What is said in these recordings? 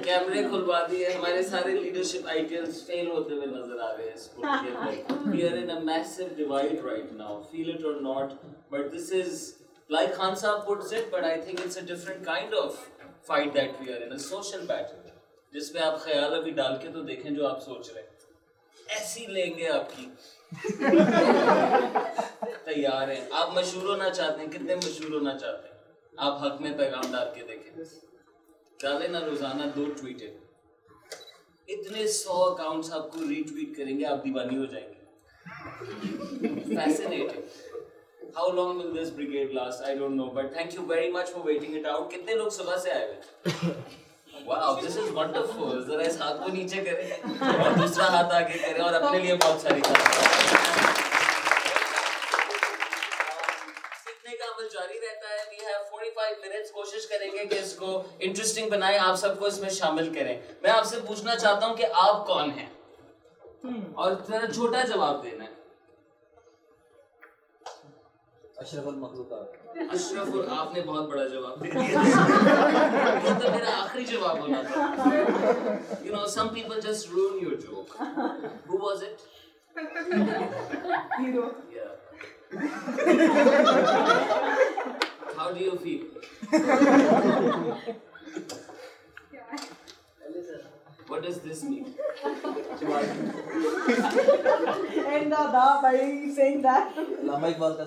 कैमरे खुलवा दिए, हमारे सारे लीडरशिप आइडियल्स फेल होते हुए नजर आ रहे हैं स्कूल के अंदर. We are in a massive divide right now, feel it or not, but this is like Khan Saab puts it, but I think it's a different kind of fight that we are in, a social battle, जिसमें आप ख्याल अभी डाल के तो देखें जो आप सोच रहे हैं, ऐसी लेंगे आपकी. तैयार हैं आप, मशहूर होना चाहते हैं, कितने मशहूर होना चाहते हैं आप, हक में पैगाम डाल के देखें, डालें ना रोजाना 2 ट्वीट, इतने 100 अकाउंट्स आपको रीट्वीट करेंगे, आप दीवानी हो जाएंगे. Fascinating. How long will this brigade last? I don't know, but thank you very much for waiting it out. कितने लोग सुबह से आए हुए? Wow, this is wonderful. जरा इस हाथ को नीचे करें और दूसरा हाथ आगे करें और अपने लिए बहुत सारी सीखने का अमल जारी रहता है. We have 45 minutes. कोशिश करेंगे कि इसको इंटरेस्टिंग बनाएं, आप सबको इसमें शामिल करें. मैं आपसे पूछना चाहता हूँ कि आप कौन हैं और जरा छोटा जवाब देना है. अशरफुल मखलूकात. अशरफुल, आपने बहुत बड़ा जवाब दे दिया. ये तो मेरा आखिरी जवाब होना था. You know, some people just ruin your joke. Who was it? Hero. Yeah. How do you feel? What does this mean? And by saying that.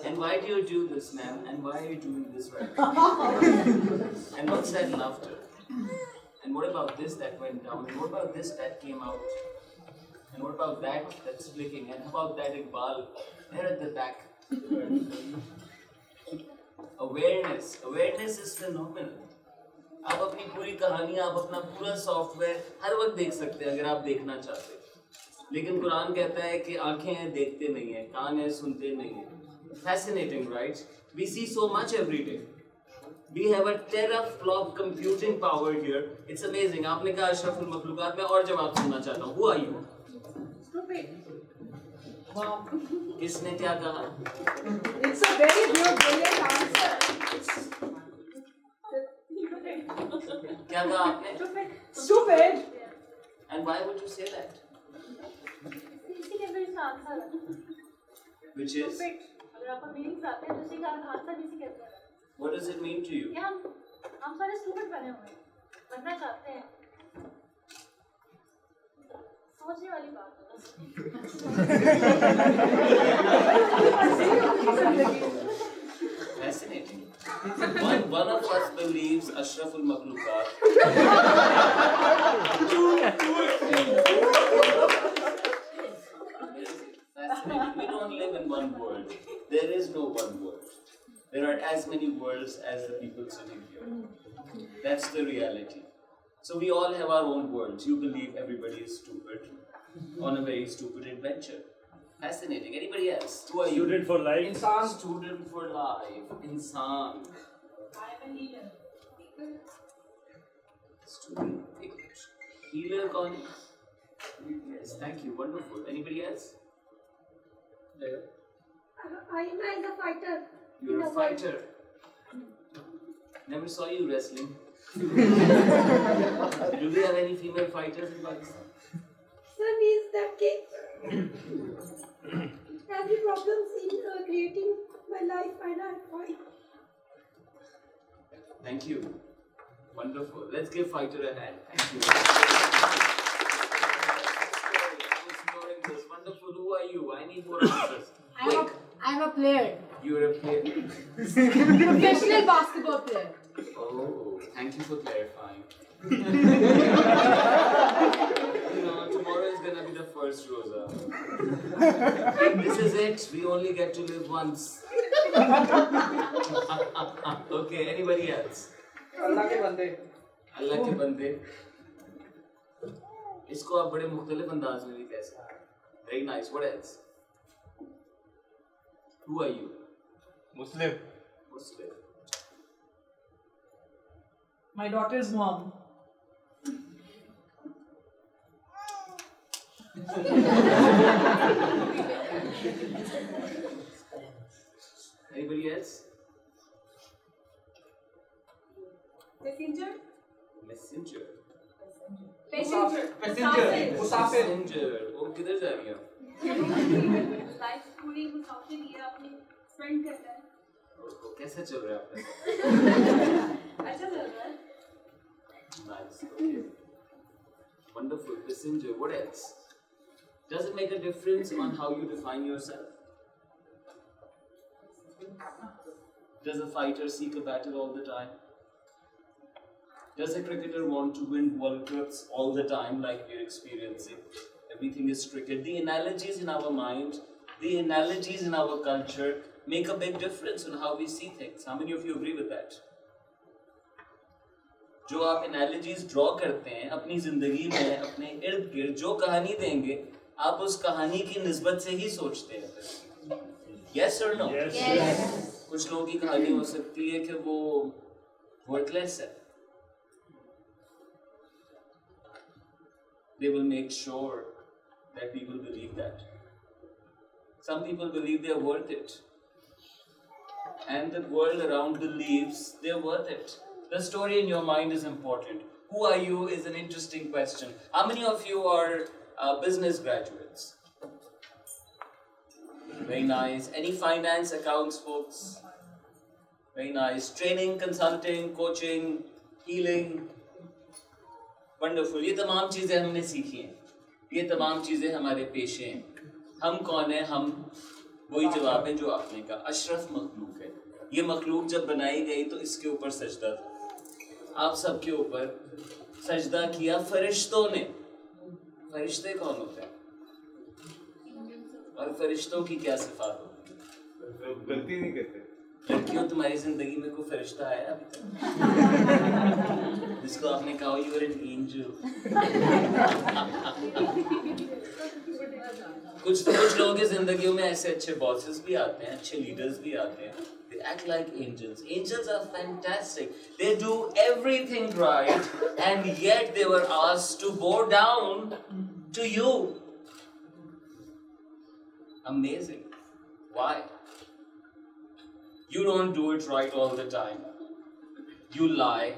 And why do you do this, ma'am? And why are you doing this right now? And what's that laughter? And what about this that went down? And what about this that came out? And what about that that's flicking? And how about that Iqbal there at the back? Awareness. Awareness is phenomenal. आप अपनी पूरी कहानी, आप अपना पूरा software हर वक्त देख सकते हैं अगर आप देखना चाहते हैं. लेकिन कुरान कहता है कि आंखें हैं देखते नहीं हैं, कान हैं सुनते नहीं हैं. Fascinating, right? We see so much every day. We have a teraflop computing power here. It's amazing. आपने कहा अशरफुल मखलूकात, में और जवाब सुनना चाहता हूँ. Who are you? Stupid. किसने क्या कहा? It's a very brilliant answer. क्या कहा आपने? Stupid. And why would you say that? इसी के फिर आंसर. Which is? अगर आपको मीनिंग्स आते हैं तो इसी का आंसर इसी के अंदर है. What does it mean to you? क्या हम सारे स्टूपिड बने हुए हैं, बनना चाहते हैं. सोचने वाली बात है. Fascinating. One of us believes Ashraful Makhlukat. Fascinating. We don't live in one world. There is no one world. There are as many worlds as the people sitting here. That's the reality. So we all have our own worlds. You believe everybody is stupid on a very stupid adventure. Fascinating. Anybody else? Who are you? Student for life. Insan. Student for life. Insan. I am a leader. Student. Healer कौन? Yes, thank you. Wonderful. Anybody else? I am a fighter. You're a fighter. Never saw you wrestling. Do we have any female fighters in Pakistan? Sir, means that case. Every problems in creating my life and I fight. Thank you. Wonderful. Let's give fighter a hand. Thank you. Exploring this. Wonderful. Who are you? I need more answers. Quick. I'm a player. You're a player. Professional basketball player. Oh, thank you for clarifying. Tomorrow is gonna be the first Rosa. This is it. We only get to live once. Okay, anybody else? अल्लाह के बंदे. अल्लाह के बंदे. इसको आप बड़े मुख्तलिफ अंदाज में भी कह सकते हैं. Very nice. What else? Who are you? Muslim. Muslim. My daughter's mom. Anybody else? Messenger. Messenger. मुसाफिर वो किधर जा रही हो? लाइफ पूरी मुसाफिर ये अपने स्पेंड करता है कैसे चल रहा है आपका? अच्छा चल रहा है Nice. Okay. Wonderful. Messenger. What else? Does it make a difference on how you define yourself? Does a fighter seek a battle all the time? Does a cricketer want to win World Cups all the time like we're experiencing? Everything is cricket. The analogies in our mind, the analogies in our culture make a big difference on how we see things. How many of you agree with that? जो आप analogies draw करते हैं अपनी जिंदगी में अपने इर्द गिर्द जो कहानी देंगे आप उस कहानी की निस्बत से ही सोचते हैं Yes or no? Yes. कुछ लोगों की कहानी हो सकती है कि वो worthless है They will make sure that people believe that. Some people believe they are worth it. And the world around believes they are worth it. The story in your mind is important. Who are you is an interesting question. How many of you are business graduates? Very nice. Any finance, accounts folks? Very nice. Training, consulting, coaching, healing. Wonderful. ये तमाम चीज़ें हमने सीखी हैं ये तमाम चीज़ें हमारे पेशे हैं हम कौन हैं हम वही जवाब है जो आपने कहा अशरफ मखलूक है ये मखलूक जब बनाई गई तो इसके ऊपर सजदा था आप सबके ऊपर सजदा किया फरिश्तों ने फरिश्ते कौन होते हैं और फरिश्तों की क्या सिफात होती है गलती नहीं करते लड़कियों तुम्हारी जिंदगी में कोई फरिश्ता आया अभी तक जिसको आपने कहा यू आर एन एंजल कुछ लोगों की जिंदगियों में ऐसे अच्छे बॉसेस भी आते हैं अच्छे लीडर्स भी आते हैं they act like angels angels are fantastic they do everything right and yet they were asked to bow down to you amazing why You don't do it right all the time. You lie.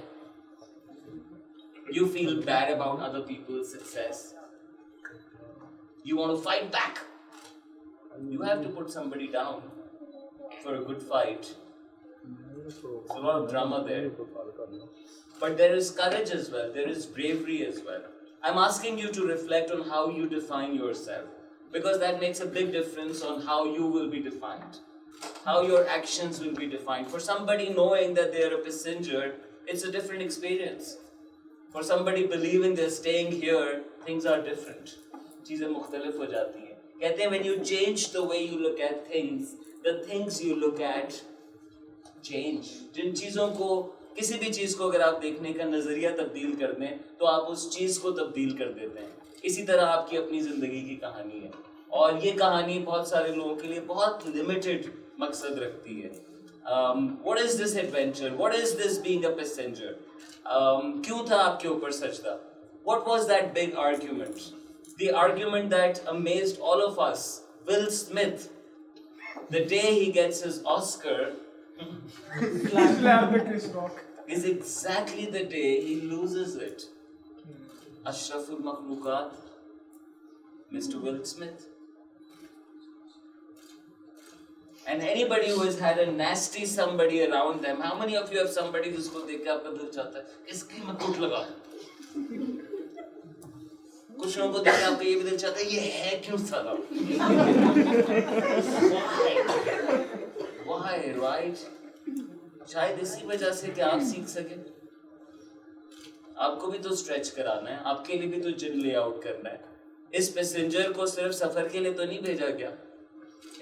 You feel bad about other people's success. You want to fight back. You have to put somebody down for a good fight. There's a lot of drama there. But there is courage as well. There is bravery as well. I'm asking you to reflect on how you define yourself. Because that makes a big difference on how you will be defined. How your actions will be defined. For somebody knowing that they are a passenger, it's a different experience. For somebody believing they're staying here, things are different. चीज़ें मुख्तलिफ हो जाती हैं. कहते हैं when you change the way you look at things, the things you look at change. जिन चीज़ों को किसी भी चीज़ को अगर आप देखने का नज़रिया तब्दील कर दें, तो आप उस चीज़ को तब्दील कर देते हैं. इसी तरह आपकी अपनी ज़िंदगी की कहानी है. और ये कहानी बहुत सारे लोगों के लिए बहुत लिमिटेड मकसद रखती है. What is this adventure? What is this being a passenger? क्यों था आपके ऊपर सजदा? What was that big argument? The argument that amazed all of us. Will Smith, the day he gets his Oscar, is exactly the day he loses it. Ashraful Makhlukat, Mr. Will Smith. And anybody who has had a nasty somebody around them, how many of you have somebody जिसको देख के आपका दिल चाहता है इसकी मैं कुट लगा दूं? कुछ लोगों को देख के आपका ये भी दिल चाहता है ये है क्यों साला? Why, right? शायद इसी वजह से कि आप सीख सके. आपको भी तो स्ट्रेच कराना है, आपके लिए भी तो जिम लेआउट करना है. इस पैसेंजर को सिर्फ सफर के लिए तो नहीं भेजा गया.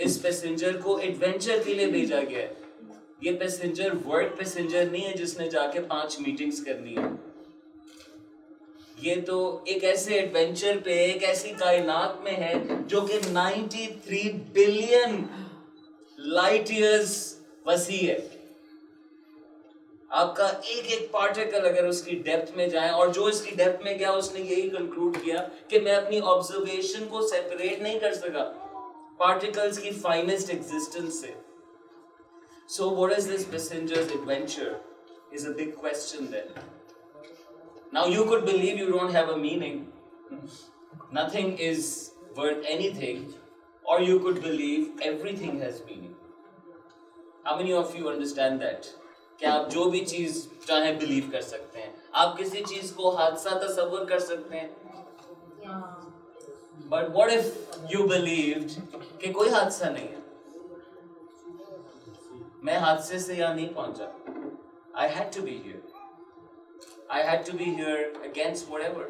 इस पैसेंजर को एडवेंचर के लिए भेजा गया है. ये पैसेंजर वर्क पैसेंजर नहीं है जिसने जाके 5 मीटिंग्स करनी है. ये तो एक ऐसे एडवेंचर पे एक ऐसी कायनात में है जो कि 93 बिलियन लाइट ईयर्स वसी है. आपका एक एक पार्टिकल अगर उसकी डेप्थ में जाए और जो इसकी डेप्थ में गया उसने यही कंक्लूड किया कि मैं अपनी ऑब्जर्वेशन को सेपरेट नहीं कर सका पार्टिकल्स की फाइनेस्ट एग्जिस्टेंस से. So what is this passenger's adventure is a big question then. Now you could believe you don't have a meaning, nothing is worth anything, or you could believe everything has meaning. How many of you understand that? कि आप जो भी चीज चाहे believe कर सकते हैं, आप किसी चीज को हादसा तस्वर कर सकते हैं. But what if you believed कि कोई हादसा नहीं है, मैं हादसे से यहाँ नहीं पहुंचा, I had to be here. I had to be here against whatever.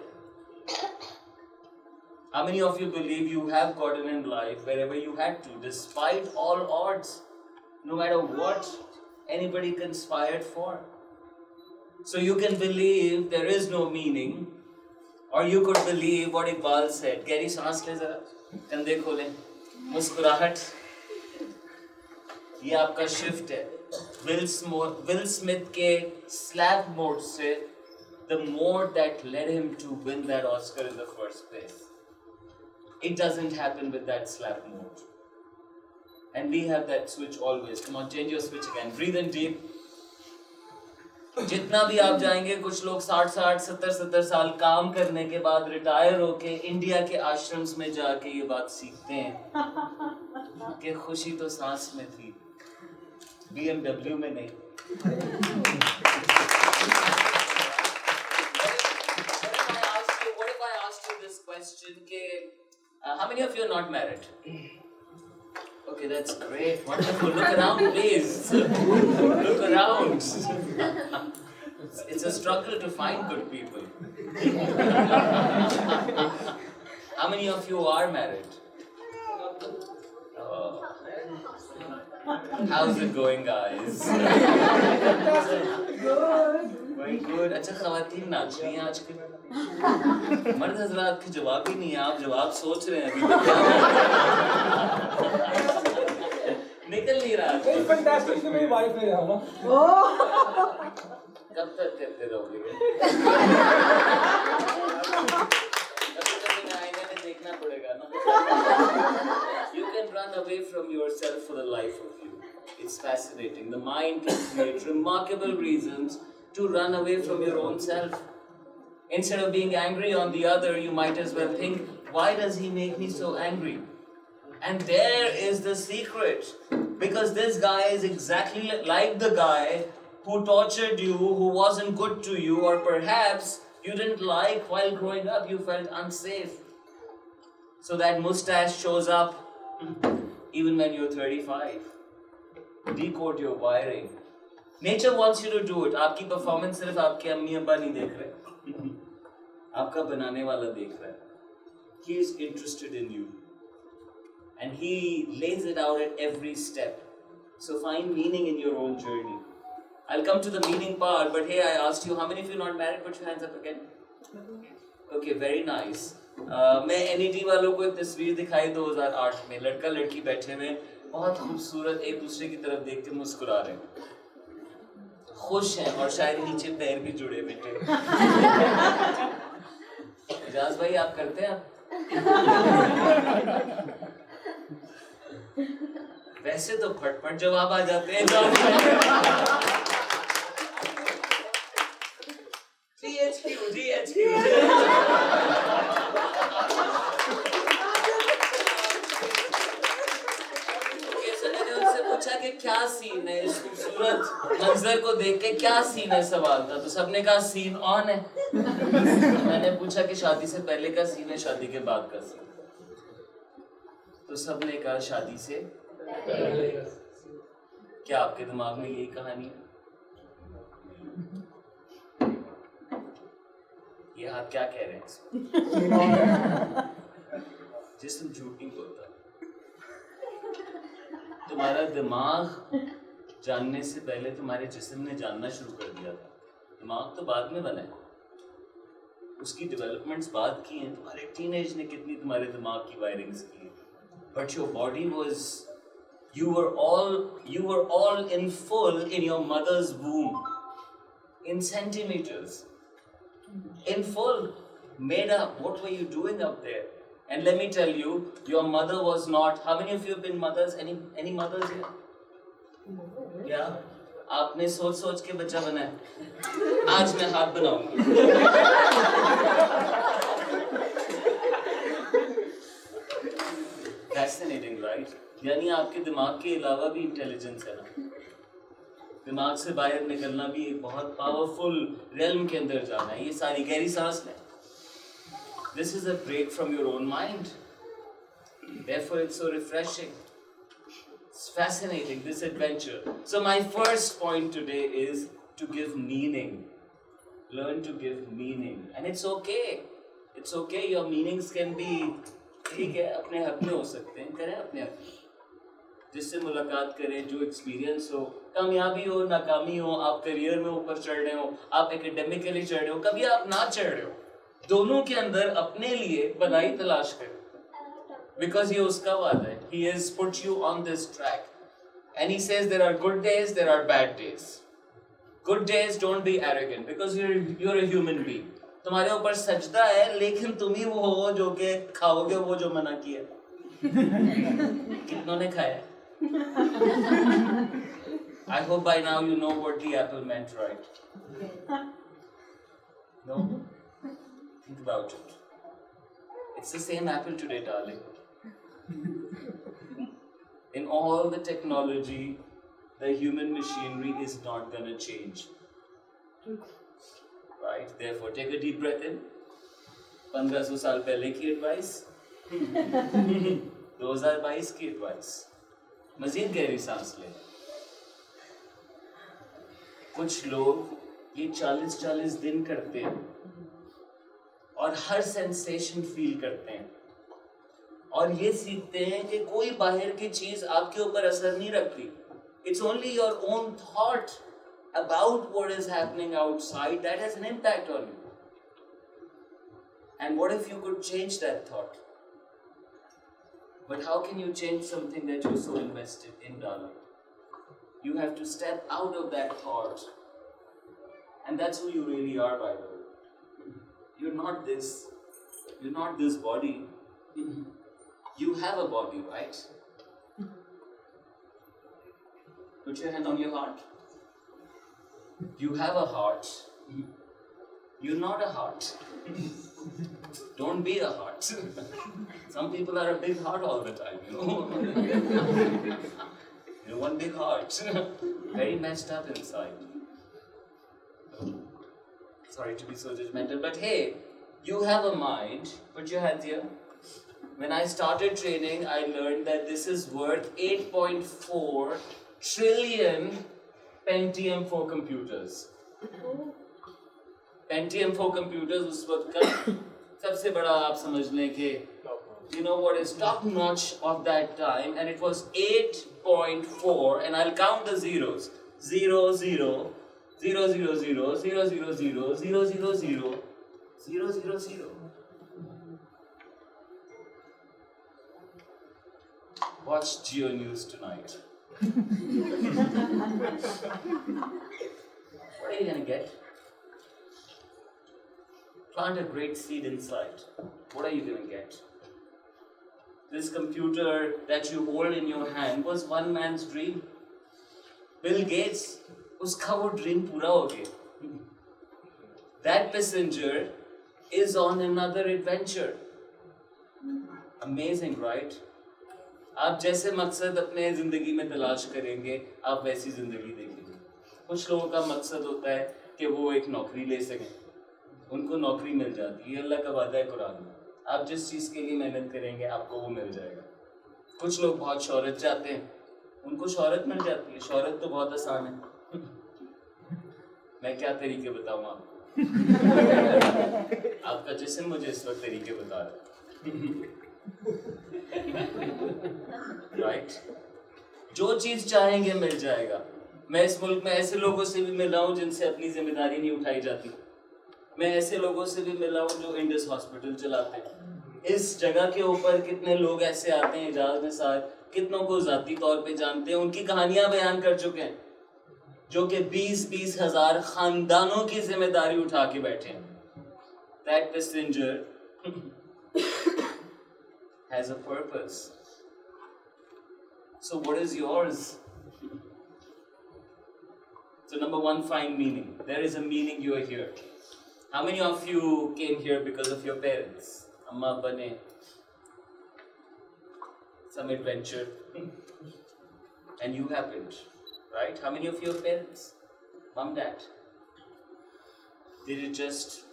How many of you believe you have gotten in life wherever you had to, despite all odds, no matter what anybody conspired for? So you can believe there is no meaning, or you could believe what Iqbal said. गहरी सांस ले जरा, कंधे खोलें, मुस्कुराहट, ये आपका shift है. विल स्मिथ के स्लैप मोड से the mode that led him to win that Oscar in the first place. It doesn't happen with that slap mode. And we have that switch always. Come on, change your switch again. Breathe in deep. जितना भी आप जाएंगे, कुछ लोग 60-60, 70-70 साल काम करने के बाद रिटायर होके इंडिया के आश्रम्स में जाके ये बात सीखते हैं कि खुशी तो सांस में थी, BMW में नहीं. How many of you are not married? Okay, that's great. Wonderful. Look around, please. Look around. It's a struggle to find good people. How many of you are married? How's it going, guys? Very good. अच्छा, ख़वातीन नाच रही हैं आजकल. मर्द हज़रात के जवाब ही नहीं है, आप जवाब सोच रहे हैं अभी. निकल नहीं रहा. Very fantastic से मेरी वाइफ है यार. कब तक करते रहोगे? कभी आईने में देखना पड़ेगा ना. You can run away from yourself for the life of you. It's fascinating. The mind can create remarkable reasons to run away from your own self. Instead of being angry on the other, you might as well think, why does he make me so angry? And there is the secret. Because this guy is exactly like the guy who tortured you, who wasn't good to you, or perhaps you didn't like while growing up, you felt unsafe. So that mustache shows up even when you're 35. Decode your wiring. Nature wants you to do it. आपकी performance सिर्फ आपके अम्मी अब्बा नहीं देख रहे, आपका बनाने वाला देख रहा है. He is interested in you, and he lays it out at every step. So find meaning in your own journey. I'll come to the meaning part, but hey, I asked you, how many of you are not married? Put your hands up again. Okay, very nice. मैं NET वालों को एक तस्वीर दिखाई 2008 में, लड़का लड़की बैठे हुए बहुत खूबसूरत एक दूसरे की तरफ देख के मुस्कुरा रहे हैं, खुश हैं, और शायद नीचे पैर भी जुड़े बैठे. इजाज भाई, आप करते हैं? वैसे तो फटफट जवाब आ जाते हैं. पूछा कि क्या सीन है, इस खूबसूरत मंजर को देख के क्या सीन है, सवाल था. तो सबने कहा सीन ऑन है. मैंने पूछा कि शादी से पहले का सीन है, शादी के बाद का सीन. तो सबने कहा शादी से पहले. क्या आपके दिमाग में यही कहानी है? ये आप क्या कह रहे हैं? जिस्म झूठ नहीं बोलता. तुम्हारा दिमाग जानने से पहले तुम्हारे जिस्म ने जानना शुरू कर दिया था. दिमाग तो बाद में बना है, उसकी डेवलपमेंट्स बाद की हैं. तुम्हारे टीनेज ने कितनी तुम्हारे दिमाग की वायरिंग्स की. But your body was, you were all in full in your mother's womb, in centimeters, in full, made up. What were you doing up there? And let me tell you, your mother was not. How many of you have been mothers? Any mothers here? Yeah. आपने सोच सोच के बच्चा बनाया, आज मैं हाथ बनाऊंगा। Fascinating, right? यानी आपके दिमाग के अलावा भी इंटेलिजेंस है ना, दिमाग से बाहर निकलना भी एक बहुत पावरफुल रेल्म के अंदर जाना है। ये सारी गहरी सांस लें। This is a break from your own mind. Therefore, it's so refreshing. It's fascinating, this adventure. So my first point today is to give meaning. Learn to give meaning. And it's okay. It's okay. Your meanings can be, ठीक है, अपने हक में हो सकते हैं, करें अपने हक में। जिससे मुलाकात करें, जो एक्सपीरियंस हो, कामयाबी हो, नाकामी हो, आप करियर में ऊपर चढ़ रहे हो, आप एकेडमिकली चढ़ रहे हो, कभी आप ना चढ़ रहे हो, दोनों के अंदर अपने लिए भलाई तलाश करें। Because ये उसका वादा है. He has put you on this track. And he says there are good days, there are bad days. Good days, don't be arrogant because you're a human being. तुम्हारे ऊपर सजदा है, लेकिन तुम ही वो हो जो के खाओगे वो जो मना किया। कितनों ने खाया? I hope by now you know what the apple meant, right? No? Think about it. It's the same apple today, darling. In all the technology, the human machinery is not going to change. Right? Therefore, take a deep breath in. 1500 साल पहले की advice, 2022 की advice. मजीद गहरी सांस लें। कुछ लोग ये 40-40 दिन करते हैं और हर सेंसेशन फील करते हैं और ये सीखते हैं कि कोई बाहर की चीज आपके ऊपर असर नहीं रखती। It's only your own thought about what is happening outside that has an impact on you. And what if you could change that thought? But how can you change something that you're so invested in, darling? You have to step out of that thought. And that's who you really are, by the way. You're not this. You're not this body. You have a body, right? Put your hand on your heart. You have a heart. You're not a heart. Don't be a heart. Some people are a big heart all the time, you know. You're one big heart. Very messed up inside. Sorry to be so judgmental, but hey, you have a mind. Put your hands here. When I started training, I learned that this is worth 8.4 trillion Pentium 4 computers. Pentium 4 computers उस वक्त का सबसे बड़ा आप समझ लें कि you know what is top notch of that time, and it was 8.4, and I'll count the zeros. 0 0 0 0 0 0 0 0 0 0 0 0 0 0. Watch Geo News tonight. What are you gonna get? Plant a great seed inside. What are you gonna get? This computer that you hold in your hand was one man's dream. Bill Gates, uska wo dream pura ho gaya. That passenger is on another adventure. Amazing, right? आप जैसे मकसद अपने ज़िंदगी में तलाश करेंगे, आप वैसी ज़िंदगी देखेंगे। कुछ लोगों का मकसद होता है कि वो एक नौकरी ले सकें, उनको नौकरी मिल जाती है। अल्लाह का वादा है कुरान में, आप जिस चीज़ के लिए मेहनत करेंगे आपको वो मिल जाएगा। कुछ लोग बहुत शोहरत चाहते हैं, उनको शोहरत मिल जाती है। शोहरत तो बहुत आसान है। मैं क्या तरीके बताऊँ आपको? आपका जिस्म मुझे इस वक्त तरीके बता रहा है। राइट? जो चीज चाहेंगे मिल जाएगा। मैं इस मुल्क में ऐसे लोगों से भी मिला हूँ जिनसे अपनी जिम्मेदारी नहीं उठाई जाती। मैं ऐसे लोगों से भी मिला हूँ जो इंडस हॉस्पिटल चलाते हैं। इस जगह के ऊपर कितने लोग ऐसे आते हैं इजाज़ निसार, कितनों को ज़ाती तौर पे जानते हैं, उनकी कहानियां बयान कर चुके हैं, जो कि 20-20 हज़ार खानदानों की जिम्मेदारी उठा के बैठे हैं। That passenger has a purpose. So what is yours? So number one, find meaning. There is a meaning you are here. How many of you came here because of your parents? Amma Abba ne some adventure and you happened, right? How many of your parents? Mom, dad? Did it just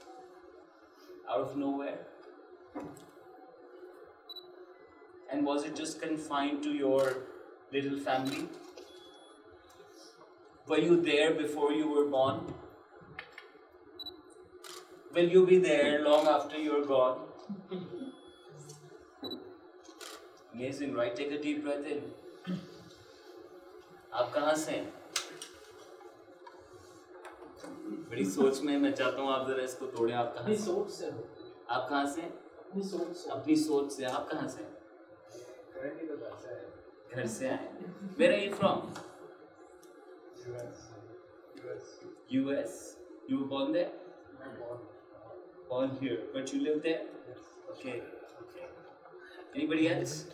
out of nowhere? And was it just confined to your little family? Were you there before you were born? Will you be there long after you're gone? Amazing, right? Take a deep breath in. आप कहाँ से हैं? बड़ी सोच में मैं चाहता हूँ आप जरा इसको तोड़ें. आप कहाँ से? सोच से. आप कहाँ से? अपनी सोच से. अपनी सोच से. आप कहाँ से? घर से आए. Where are you from? US. You were born there? Born here, but you live there? Okay. Anybody else?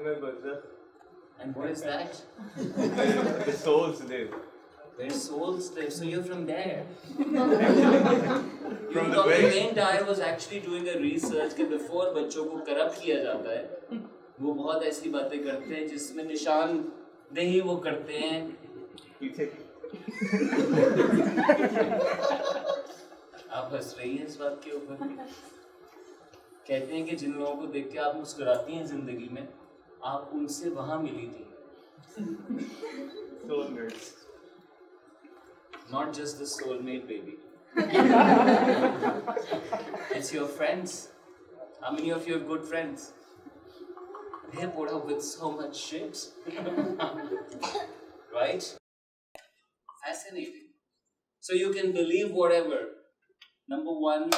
my brother. And what is that? The souls live. Where souls live. So you're from there. From the Dr. west. Dyer was actually doing a research कि before बच्चों को corrupt किया जाता है, वो बहुत ऐसी बातें करते हैं जिसमें निशानदेही वो करते हैं. पीछे. आप हंस रही हैं इस बात के ऊपर. कहते हैं कि जिन लोगों को देख के आप मुस्कुराती हैं जिंदगी में, आप उनसे वहाँ मिली थी. Soulmates. Not just the soulmate, baby. It's your friends. How many of you have good friends? They put up with so much shit. Right? Fascinating. So you can believe whatever. Number one,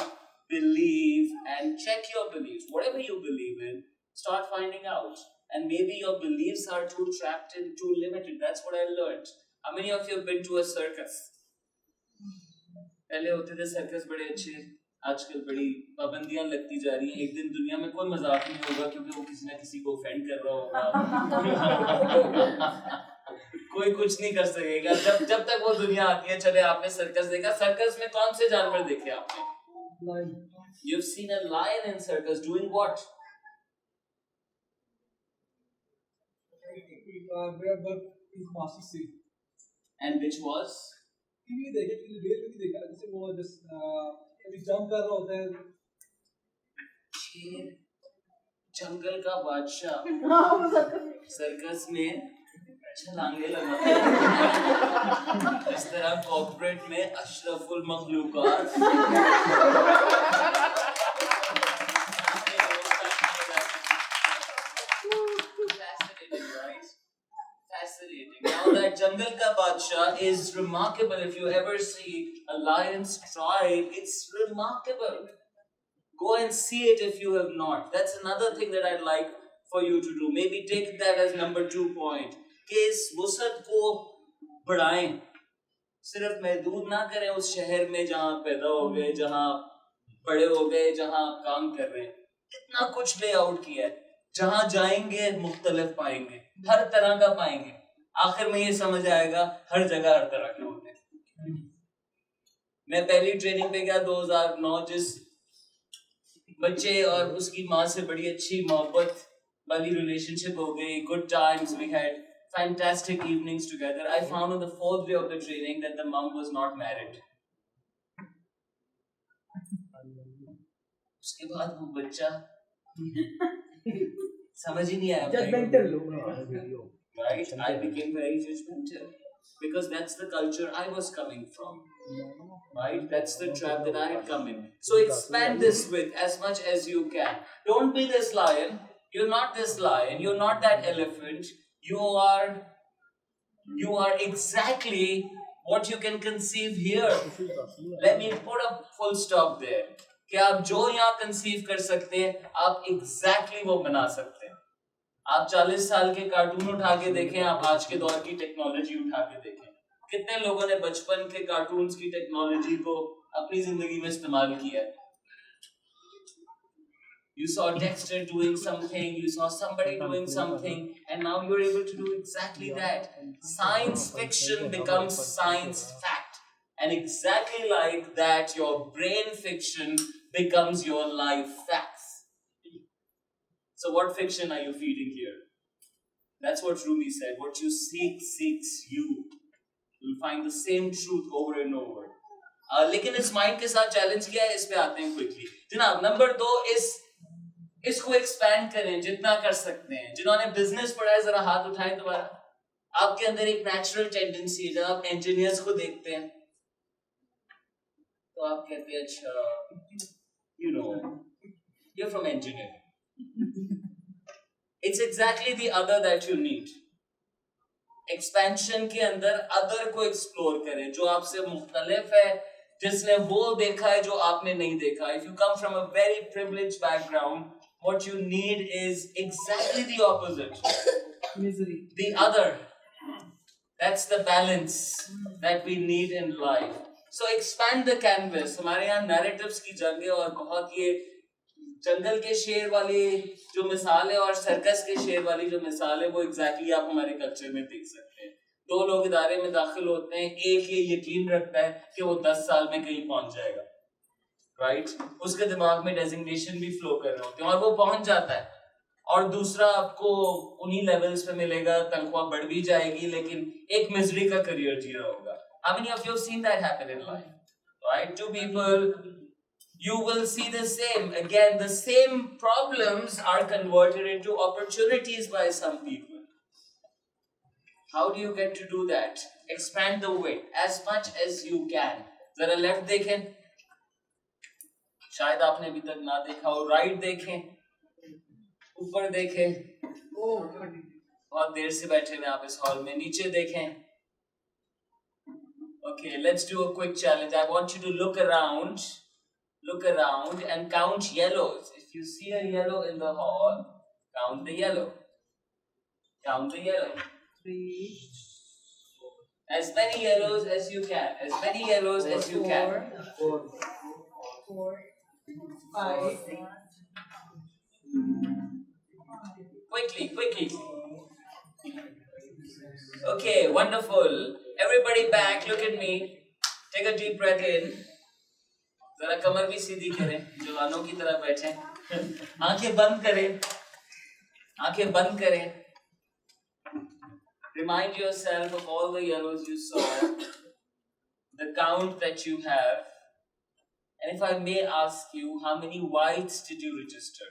believe and check your beliefs. Whatever you believe in, start finding out. And maybe your beliefs are too trapped and too limited. That's what I learned. How many of you have been to a circus? पहले होते थे circus बड़े अच्छे, आजकल बड़ी पाबंदियां लगती जा रही हैं. एक दिन दुनिया में कोई मजाक नहीं होगा क्योंकि वो किसी ना किसी को ऑफेंड कर रहा होगा. कोई कुछ नहीं कर सकेगा जब तक वो दुनिया आती है. चले आपने सर्कस देखा, सर्कस में कौन से जानवर देखे आपने? Lion. You've seen a lion in circus doing what? Where but is master see? And which was? TV देखे रियल में नहीं देखा. जैसे वो जस्ट कभी जंप कर रहा होता है. शेर, जंगल का बादशाह, सर्कस में छलांगे लगाते हैं. इस तरह कॉर्पोरेट में अशरफुल मखलूकात. Fascinating, right? Fascinating. Now that Jungle Ka Badshah is remarkable. If you ever see a lion stride, it's remarkable. Go and see it if you have not. That's another thing that I'd like for you to do. Maybe take that as number 2 point. कि इस वुसअत को बढ़ाएं. सिर्फ महदूद ना करें उस शहर में जहाँ पैदा हो गए, जहाँ बड़े हो गए, जहाँ आप काम कर रहे हैं. इतना कुछ ले आउट किया है. जहाँ जाएंगे मुख्तलिफ पाएंगे, हर तरह का पाएंगे. आखिर में ये समझ आएगा हर जगह हर तरह के होते हैं. मैं पहली ट्रेनिंग पे गया 2009. जिस बच्चे और उसकी माँ से बड़ी अच्छी मोहब्बत वाली रिलेशनशिप हो गई. Good times we had. Fantastic evenings together. I found on the 4th day of the training that the mom was not married. उसके बाद वो बच्चा समझ ही नहीं आया. Judgmental. Right? I became very judgmental because that's the culture I was coming from. Right? That's the trap that I had come in. So expand this with as much as you can. Don't be this lion. You're not this lion. You're not that elephant. You are exactly what you can conceive here. Let me put a full stop there. कि आप जो यहाँ conceive कर सकते हैं, आप exactly वो बना सकते हैं. आप 40 साल के कार्टून उठा के देखें, आप आज के दौर की टेक्नोलॉजी उठा के देखें. कितने लोगों ने बचपन के कार्टून्स की टेक्नोलॉजी को अपनी जिंदगी में इस्तेमाल किया है? You saw Dexter doing something, you saw somebody doing something, and now you're able to do exactly that. Science fiction becomes science fact. And exactly like that, your brain fiction becomes your life facts. So what fiction are you feeding here? That's what Rumi said. What you seek, seeks you. You'll find the same truth over and over. लेकिन इस mind के साथ challenge किया है, इस पे आते हैं क्विकली जनाब. नंबर 2, इसको एक्सपैंड करें जितना कर सकते हैं. जिन्होंने बिजनेस पढ़ा है जरा हाथ उठाएं दोबारा. आपके अंदर एक नेचुरल टेंडेंसी है, जब आप इंजीनियर्स को देखते हैं तो आप कहते हैं अच्छा, you know, you're from engineering. It's exactly the other that you need. Expansion के अंदर अदर को एक्सप्लोर करें जो आपसे मुख्तलिफ है, जिसने वो देखा है जो आपने नहीं देखा. If you come from a very privileged background, what you need is exactly the opposite. Misery. The other. That's the balance that we need in life. So expand the canvas. हमारे यहाँ narratives की जंग है और बहुत ये जंगल के शेर वाली जो मिसाल है और सर्कस के शेर वाली जो मिसाल है वो एग्जैक्टली आप हमारे कल्चर में देख सकते हैं. 2 लोग इदारे में दाखिल होते हैं, एक ये यकीन रखता है कि वो 10 साल में कहीं पहुंच जाएगा, राइट? उसके दिमाग में डेजिग्नेशन भी फ्लो कर रहे होते हैं और वो पहुंच जाता है. और दूसरा आपको उन्हीं लेवल्स पे मिलेगा, तनख्वाह बढ़ भी जाएगी लेकिन एक मिजरी का करियर जी रहा होगा. How many of you have seen that happen in life? Right? 2 people, you will see the same. Again, the same problems are converted into opportunities by some people. How do you get to do that? Expand the weight as much as you can. जरा left देखें, शायद आपने अभी तक ना देखा हो. Right देखें, ऊपर देखें, बहुत देर से बैठे हैं आप इस हॉल में. नीचे देखें. Okay, let's do a quick challenge. I want you to look around and count yellows. If you see a yellow in the hall, count the yellow. Count the yellow. 3, As many yellows as you can. As many yellows as you can. 4, 5. Quickly. Okay, wonderful. Everybody back, look at me. Take a deep breath in. जरा कमर भी सीधी करें, जवानों की तरह बैठें. आंखें बंद करें. Remind yourself of all the yellows you saw, the count that you have, and if I may ask you, how many whites did you register?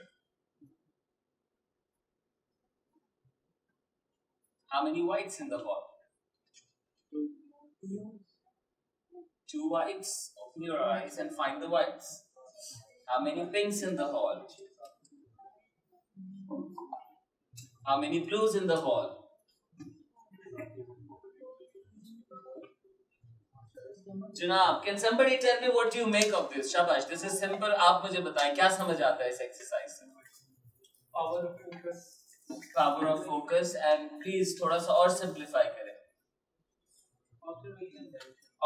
How many whites in the hall? 2 whites. Open your eyes and find the whites. How many pinks in the hall? How many blues in the hall? Janab, can somebody tell me what do you make of this? Shabash, this is simple. आप मुझे बताएं क्या समझ आता है इस exercise से? Power of focus. Power of focus, and please थोड़ा सा और simplify करें.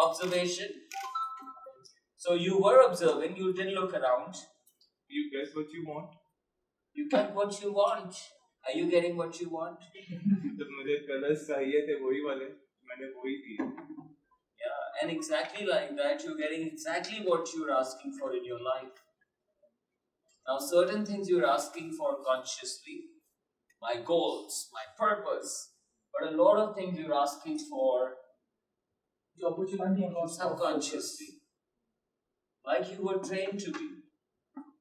Observation. So you were observing, you didn't look around. You guess what you want. You get what you want. Are you getting what you want? जब मुझे colours चाहिए थे वही वाले, मैंने वही दिए. Yeah, and exactly like that, you're getting exactly what you're asking for in your life. Now, certain things you're asking for consciously, my goals, my purpose, but a lot of things you're asking for The opportunity subconsciously, like you were trained to be.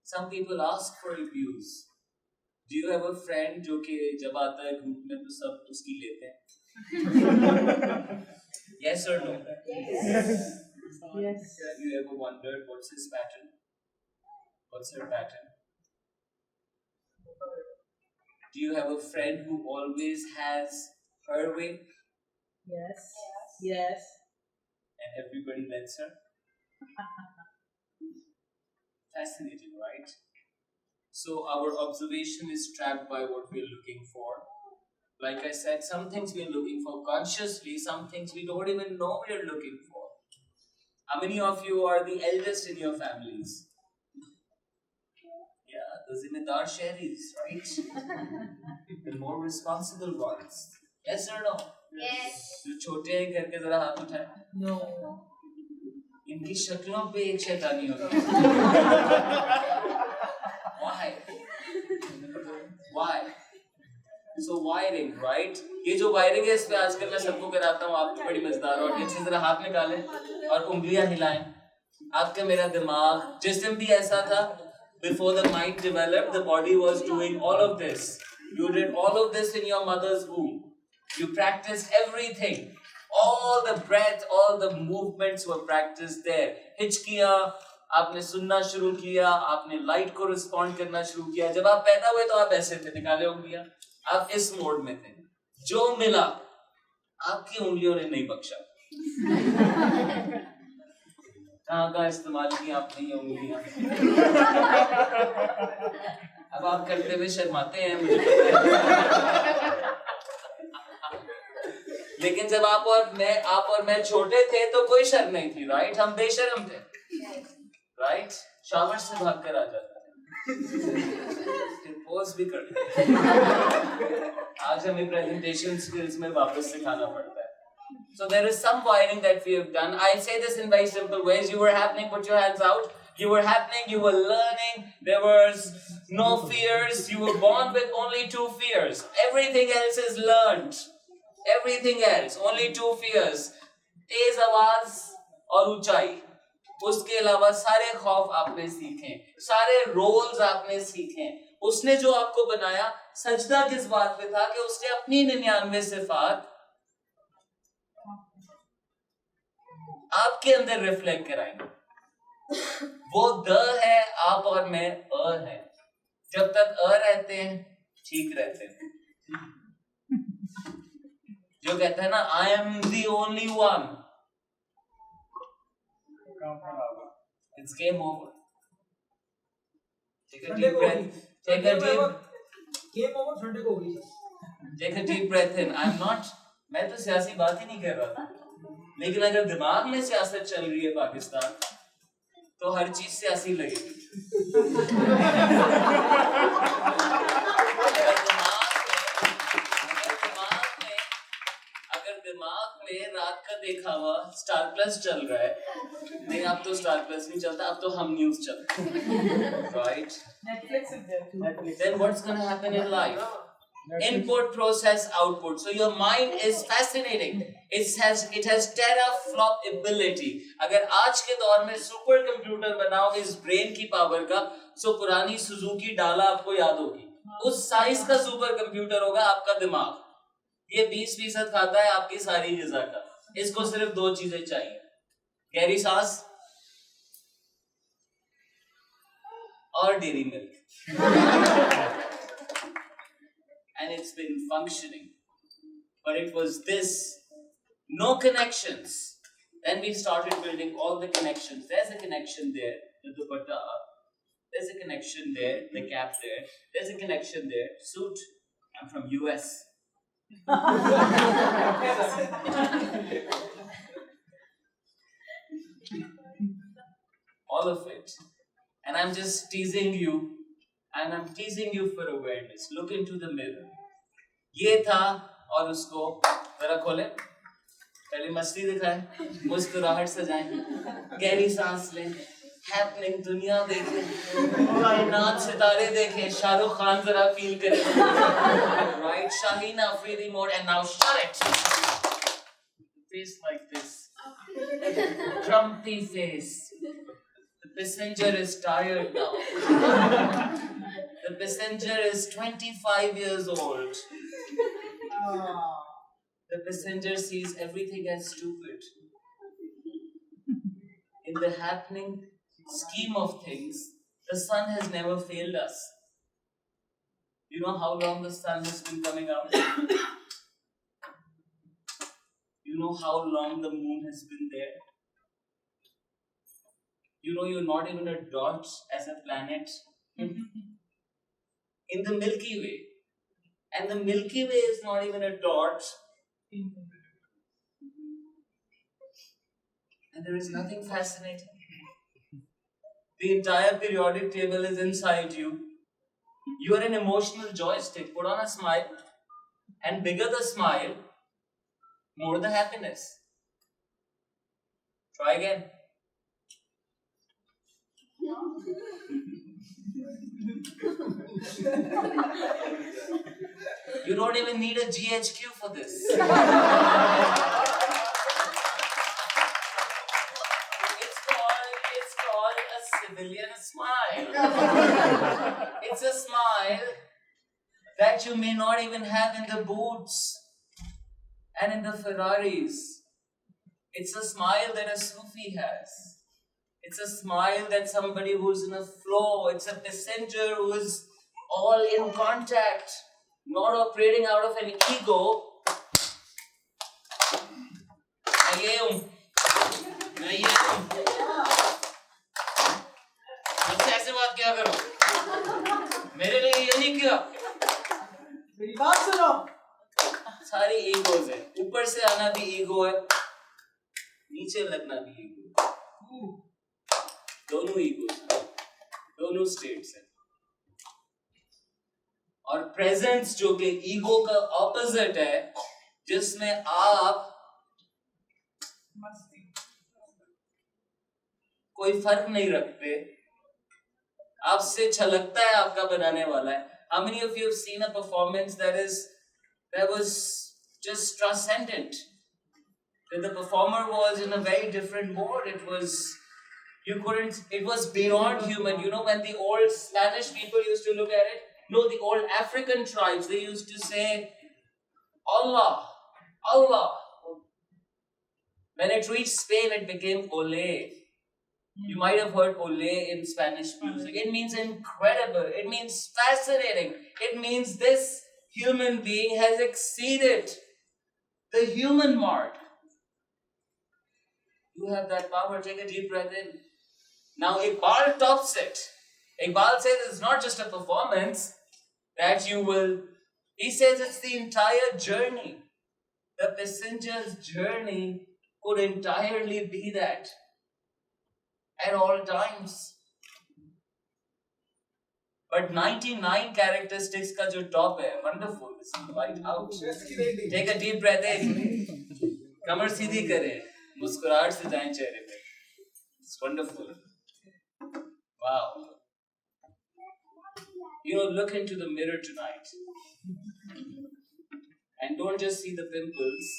Some people ask for abuse. Do you have a friend जो कि जब आता है group में तो सब उसकी लेते हैं? Yes or no? Yes. Have you ever wondered what's his pattern? What's her pattern? Do you have a friend who always has her way Yes. and everybody lets her? Fascinating, right? So our observation is trapped by what we're looking for. Like I said, some things we're looking for consciously, some things we don't even know we're looking for. How many of you are the eldest in your families? Yeah, the जिम्मेदार शहरीs, right? The more responsible ones. Yes or no? Yes. जो छोटे हैं घर के जरा हाथ उठाएं. No. इनकी शक्लों पे एक शैतानी होती है. Why? So wiring, right? ये जो wiring है इस पे आजकल मैं सबको कराता हूँ. आपको बड़ी मजेदार और अच्छे जरा हाथ निकालें और उंगलियां हिलाएं. आपका मेरा दिमाग जिस्म भी ऐसा था. Before the mind developed, the body was doing all of this. You did all of this in your mother's womb. You practiced everything. All the breath, all the movements were practiced there. हिचकियाँ, आपने सुनना शुरू किया, आपने light को respond करना शुरू किया. जब आप पैदा हुए तो आप ऐसे थे, निकाले उंगलियां, आप इस मोड में थे. जो मिला आपकी उंगलियों ने नहीं बख्शा. कहाँ इस्तेमाल की आपने ये उंगलियां. अब आप करते हुए शर्माते हैं, मुझे पता है. लेकिन जब आप और मैं छोटे थे तो कोई शर्म नहीं थी, राइट? हम बेशर्म थे, राइट? शावर से भाग कर आ जाते थे, फिर पोज भी करते. आज हमें प्रेजेंटेशन स्किल्स में वापस सिखाना पड़ता है. So there is some wiring that we have done. I say this in very simple ways. You were happening, put your hands out. You were happening, you were learning. There was no fears. You were born with only 2 fears. Everything else is learned. Everything else, only 2 fears. तेज आवाज और ऊंचाई. उसके अलावा सारे खौफ आपने सीखे, सारे रोल्स आपने सीखे. उसने जो आपको बनाया, सजदा किस बात पे था कि उसने अपनी 99 सिफात आपके अंदर रिफ्लेक्ट कराएंगे. वो द है, आप और मैं अ है. जब तक अ रहते हैं ठीक रहते हैं. जो कहता है ना, I am the only one, it's game over. Take a deep breath. Take a deep breath in. मैं तो सियासी बात ही नहीं कर रहा था. लेकिन अगर दिमाग में सियासत चल रही है पाकिस्तान, तो हर चीज सियासी लगेगी. अगर दिमाग में रात का देखा हुआ स्टार प्लस चल रहा है, नहीं अब तो स्टार प्लस नहीं चलता, अब तो हम न्यूज चलता है, right? Netflix is there too. Then what's going to happen in life? Input, process, output. So your mind is fascinating. It has teraflop ability. अगर आज के दौर में सुपर कंप्यूटर बनाओ इस ब्रेन की पावर का, so पुरानी सुजुकी डाला आपको याद होगी. उस साइज का सुपर कंप्यूटर होगा आपका दिमाग. ये 20% खाता है आपकी सारी ग़िज़ा का. इसको सिर्फ 2 चीजें चाहिए, गहरी सांस और dairy milk. And it's been functioning. But it was this, no connections. Then we started building all the connections. There's a connection there, the dupatta up. There's a connection there, the cap there. There's a connection there, suit. I'm from US. All of it. And I'm just teasing you. And I'm teasing you for awareness. Look into the mirror. ये था और उसको जरा खोले. पहले मस्ती दिखाएं, मुस्कुराहट सजाएं, गहरी सांस लें, हैपनिंग दुनिया देखें, कायनात सितारे देखें, शाहरुख खान जरा फील करें. Right, Shahina, free remote, and now shut it. Face like this. Grumpy face. The passenger is tired now. The passenger is 25 years old. The passenger sees everything as stupid. In the happening scheme of things, the sun has never failed us. You know how long the sun has been coming out? You know how long the moon has been there? You know you're not even a dot as a planet. In the Milky Way. And the Milky Way is not even a dot. And there is nothing fascinating. The entire periodic table is inside you. You are an emotional joystick. Put on a smile, and bigger the smile, more the happiness. Try again. You don't even need a GHQ for this. It's called a civilian smile. It's a smile that you may not even have in the boots and in the Ferraris. It's a smile that a Sufi has. It's a smile that somebody who's in a flow. It's a passenger who is all in contact, not operating out of an ego. मैं ये हूँ मुझसे ऐसे बात क्या करो मेरे लिए ये नहीं किया मेरी बात सुनो सारी ईगोज है ऊपर से आना भी ईगो है नीचे लगना भी ईगो दोनों ईगोज दोनों स्टेट्स हैं और प्रेजेंस जो कि ईगो का ऑपोजिट है जिसमें आप कोई फर्क नहीं रखते आपसे छलकता है आपका बनाने वाला है how many of you have seen a performance that was just transcendent that the performer was in a very different mode it was beyond human you know when the old Spanish people used to look at it no the old African tribes they used to say Allah Allah when it reached Spain it became Ole. You might have heard Ole in Spanish music. It means incredible. It means fascinating. It means this human being has exceeded the human mark. You have that power. Take a deep breath in. Now Iqbal tops it. Iqbal says it's not just a performance that you will. He says it's the entire journey. The passenger's journey could entirely be that. At all times. But 99 characteristics का जो top है, wonderful, this is right out. Take a deep breath in. कमर सीधी करें, मुस्कुराहट से जाएं चेहरे पे. It's wonderful. Wow. You know, look into the mirror tonight. And don't just see the pimples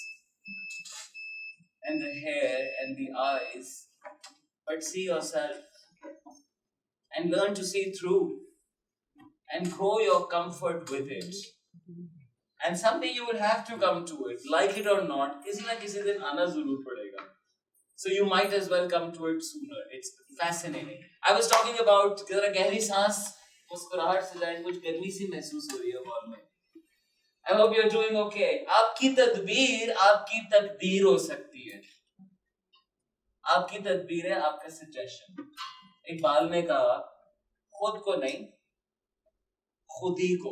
and the hair and the eyes. But see yourself and learn to see through and grow your comfort with it. And someday you will have to come to it, like it or not. किसी ना किसी दिन आना ज़रूर पड़ेगा. So you might as well come to it sooner. It's fascinating. I was talking about जरा गहरी सांस मुस्कुराहट से जाए कुछ गर्मी सी महसूस हो रही है हॉल में. I hope you're doing okay. आपकी तदबीर आपकी तकदीर हो सकती है. आपकी तदबीर है आपका सजेशन. इकबाल ने कहा खुद को नहीं खुद ही को.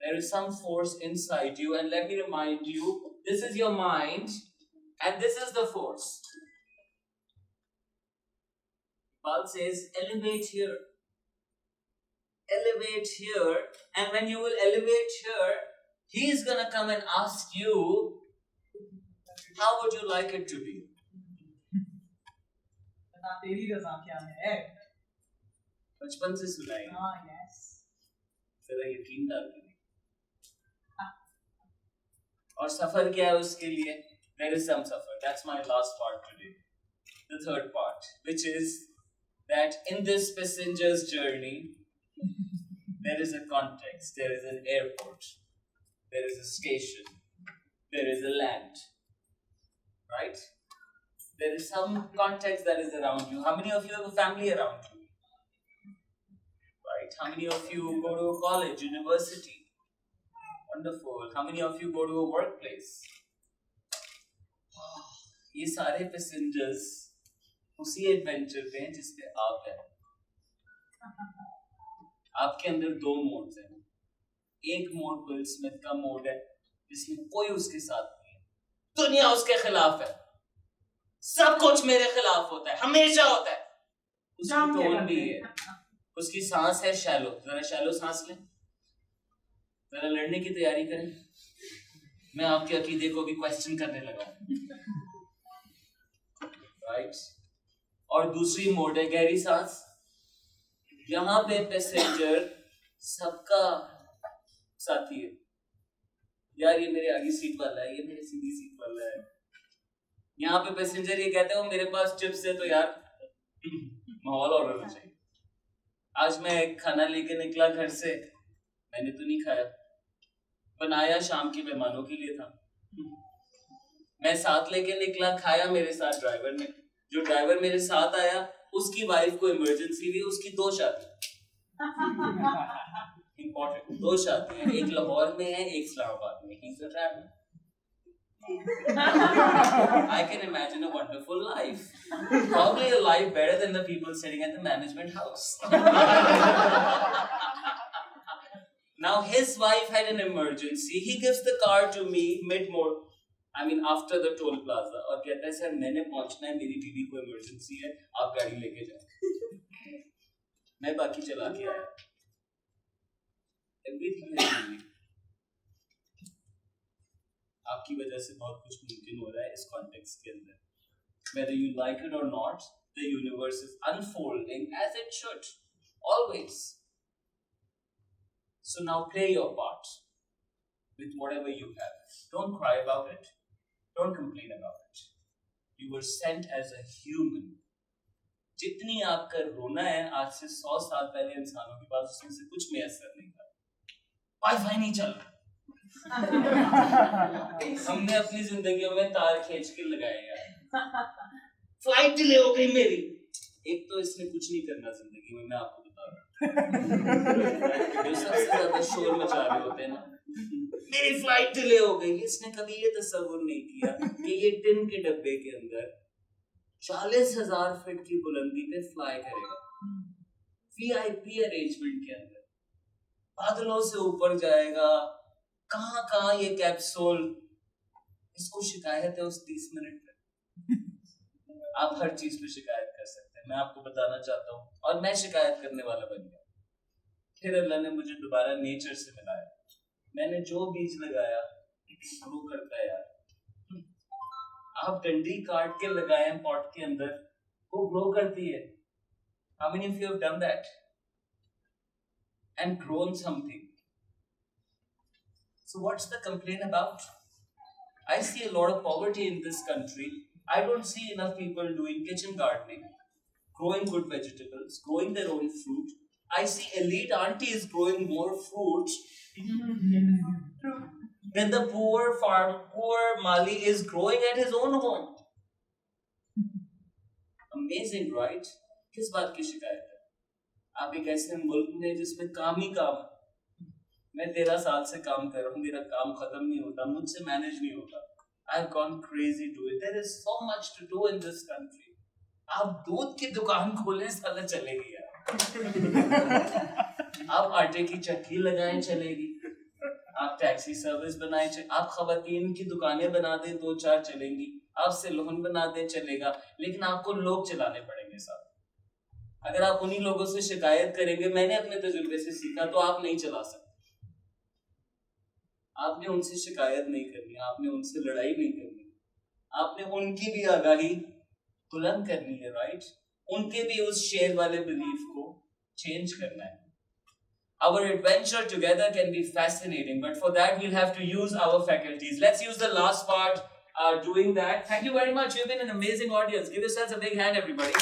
There is some force inside you and let me remind you this is your mind and this is the force. Iqbal says elevate here and when you will elevate here he is gonna come and ask you how would you like it to be. तेरी रज़ा क्या है? बचपन से सुनाई. हाँ, yes. जरा यकीन डाल के. और सफर क्या है उसके लिए? There is some suffer. That's my last part today. The third part, which is that in this passenger's journey, there is a context. There is an airport. There is a station. There is a land. Right? There is some context that is around you. How many of you have a family around you? Right? How many of you go to a college, university? Wonderful. How many of you go to a workplace? ये सारे passengers उसी adventure पे हैं जिसपे आप हैं. आपके अंदर दो मोड्स हैं. एक मोड विल स्मिथ का मोड है जिसमें कोई उसके साथ नहीं है. दुनिया उसके खिलाफ है. सब कुछ मेरे खिलाफ होता है हमेशा होता है. उसकी टोन भी है उसकी सांस है शैलो, जरा शैलो सांस लें, जरा लड़ने की तैयारी करें। मैं आपके अकीदे को भी क्वेश्चन करने लगा, राइट। और दूसरी मोड है गहरी सांस। यहाँ पे पैसेंजर सबका साथी है, यार ये मेरे आगे सीट वाला है, ये मेरे सीधी सीट वाला है। यहाँ पे पैसेंजर ये कहते हो मेरे पास चिप्स है, तो यार माहौल और होना चाहिए। आज मैं खाना लेके निकला घर से, मैंने तो नहीं खाया, बनाया शाम के मेहमानों के लिए था। मैं साथ लेके निकला, खाया मेरे साथ ड्राइवर ने। जो ड्राइवर मेरे साथ आया उसकी वाइफ को इमरजेंसी हुई, उसकी 2 शादी इंपॉर्टेंट 2 शादी है, एक लाहौर में है, एक इस्लामाबाद में। He's a traveler. I can imagine a wonderful life. Probably a life better than the people sitting at the management house. Now his wife had an emergency. He gives the car to me after the toll plaza, और कहता है sir मैंने पहुंचना है, मेरी बीवी को emergency है, आप गाड़ी लेके जाओ। मैं बाकी चला के आया। Everything is moving. आपकी वजह से बहुत कुछ मुमकिन हो रहा है इस कॉन्टेक्स्ट के अंदर। Whether you like it or not, the universe is unfolding as it should, always. So now play your part with whatever you have. Don't cry about it. Don't complain about it. You were sent as a human. जितनी आपका रोना है आज से 100 साल पहले इंसानों के पास उसमें से कुछ मैसर नहीं था। वाईफाई नहीं चल रहा, हमने अपनी जिंदगियों में तार खींच के लगाए यार। फ्लाइट डिले हो गई मेरी। एक तो इसने कुछ नहीं करना जिंदगी में, मैं आपको बता रहा हूँ। जो सबसे ज्यादा शोर मचा रहे होते हैं ना, मेरी फ्लाइट डिले हो गई। इसने कभी ये तस्वीर नहीं किया कि ये टिन के डब्बे के अंदर 40,000 फीट की बुलंदी पे फ्लाई करेगा, VIP अरेंजमेंट के अंदर, बादलों से ऊपर जाएगा। कहाँ ये कैप्सूल, इसको शिकायत है उस 30 मिनट में। आप हर चीज पे शिकायत कर सकते हैं, मैं आपको बताना चाहता हूँ, और मैं शिकायत करने वाला बन गया। फिर अल्लाह ने मुझे दोबारा नेचर से मिलाया। मैंने जो बीज लगाया ग्रो करता है यार। आप डंडी काट के लगाए पॉट के अंदर, वो ग्रो करती है। How many of you have done that and grown something? So what's the complaint about? I see a lot of poverty in this country. I don't see enough people doing kitchen gardening, growing good vegetables, growing their own fruit. I see elite aunties growing more fruits than the poor Mali is growing at his own home. Amazing, right? किस बात की शिकायत है? आप एक ऐसे मुल्क में जिसमें काम ही काम है। मैं 13 साल से काम कर रहा हूँ, मेरा काम खत्म नहीं होता, मुझसे मैनेज नहीं होता। I've gone crazy to it. There is so much to do in this country. आप दूध की दुकान खोलें, साला चलेगी यार। आप आटे की चक्की लगाएं, चलेगी। आप टैक्सी सर्विस बनाएं, आप खवातीन की दुकानें बना दें, 2-4 चलेंगी। आप सैलून बना दें, चलेगा। लेकिन आपको लोग चलाने पड़ेंगे साथ। अगर आप उन्हीं लोगों से शिकायत करेंगे, मैंने अपने तजुर्बे से सीखा, तो आप नहीं चला सकते। आपने उनसे शिकायत नहीं करनी, आपने उनसे लड़ाई नहीं करनी, आपने उनकी भी आगाही बुलंद करनी है, राइट? उनके भी उस शेर वाले बिलीफ को चेंज करना है। Our adventure together can be fascinating, but for that we'll have to use our faculties. Let's use the last part doing that. Thank you very much. You've been an amazing audience. Give yourselves a big hand, everybody.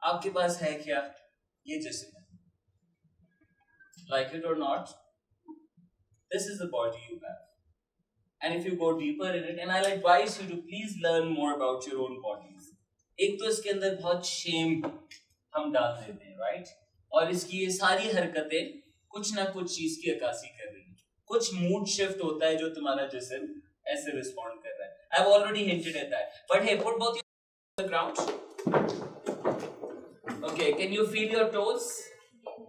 आपके पास है क्या? ये जिस्म है। Like it or not, this is the body you have. And if you go deeper in it, and I'll advise you to please learn more about your own bodies. एक तो इसके अंदर बहुत shame हम डाल देते हैं, right? और इसकी ये सारी हरकतें कुछ ना कुछ चीज की अक्कासी कर रही हैं। कुछ मूड शिफ्ट होता है जो तुम्हारा जिस्म ऐसे रिस्पॉन्ड कर रहा है। I've already hinted at that. But hey, put both your on the ground. Okay, can you feel your toes?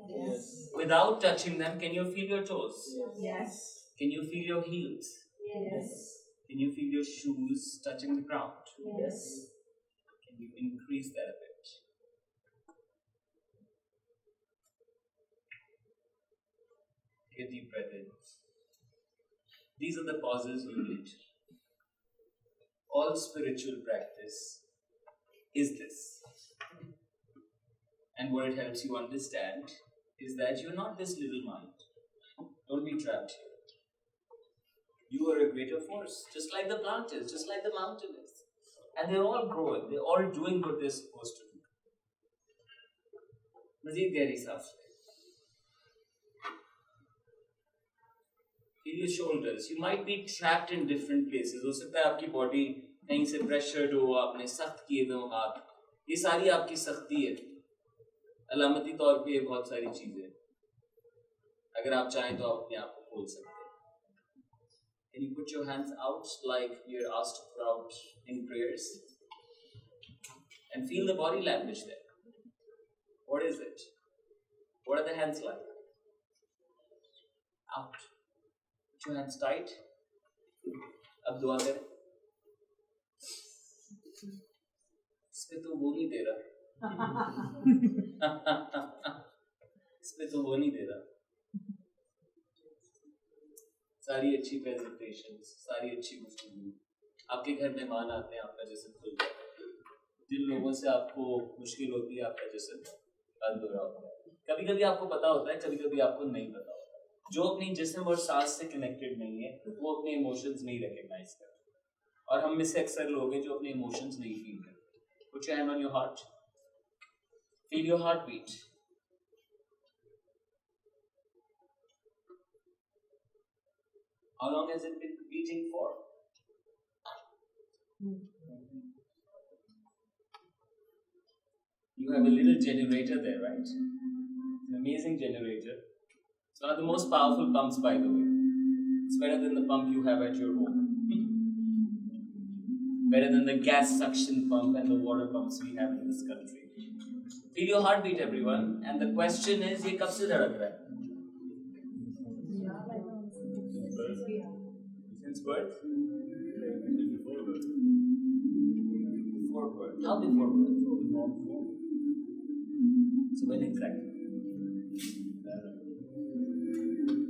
Yes. Without touching them, can you feel your toes? Yes. Can you feel your heels? Yes. Can you feel your shoes touching the ground? Yes. Can you increase that a bit? Take a deep breath in. These are the pauses you need. All spiritual practice is this. And what it helps you understand is that you're not this little mind. Don't be trapped here. You are a greater force, just like the plant is, just like the mountain is. And they're all growing, they're all doing what they're supposed to do. Mazid gehri saaf le. Feel your shoulders. You might be trapped in different places. हो सकता है आपकी body कहीं से pressured हो, आपने सख्त किए हुए हो हाथ. ये सारी आपकी सख्ती है. अलामती तौर पे ये बहुत सारी चीजें. अगर आप चाहें तो आप अपने आप को खोल सकते हैं. Can you put your hands out like you're asked to put out in prayers? And feel the body language there. What is it? What are the hands like? Out. Put your hands tight. अब दुआ करें. इस पे तो वो नहीं दे रहा. इस पे तो वो नहीं दे रहा. सारी अच्छी प्रेजेंटेशंस, सारी अच्छी गुफ्तगू, आपके घर मेहमान आते हैं, आपका जिस्म खुलता है. जिन लोगों से आपको मुश्किल होती है, आपका जिस्म बंद हो रहा होता है. कभी कभी आपको पता होता है, कभी कभी आपको नहीं पता होता. जो अपनी जिस्म और सांस से कनेक्टेड नहीं है, वो अपने इमोशंस नहीं रिकग्नाइज करते. और हम में से अक्सर लोग हैं जो अपने इमोशंस नहीं फील करते. Put your hand on your heart. Feel your heartbeat. How long has it been beating for? You have a little generator there, right? An amazing generator. It's one of the most powerful pumps, by the way. It's better than the pump you have at your home. Better than the gas suction pump and the water pumps we have in this country. Feel your heartbeat, everyone. And the question is, ये कब से धड़क रहा है? Since birth? Before birth. How before birth? So when exactly?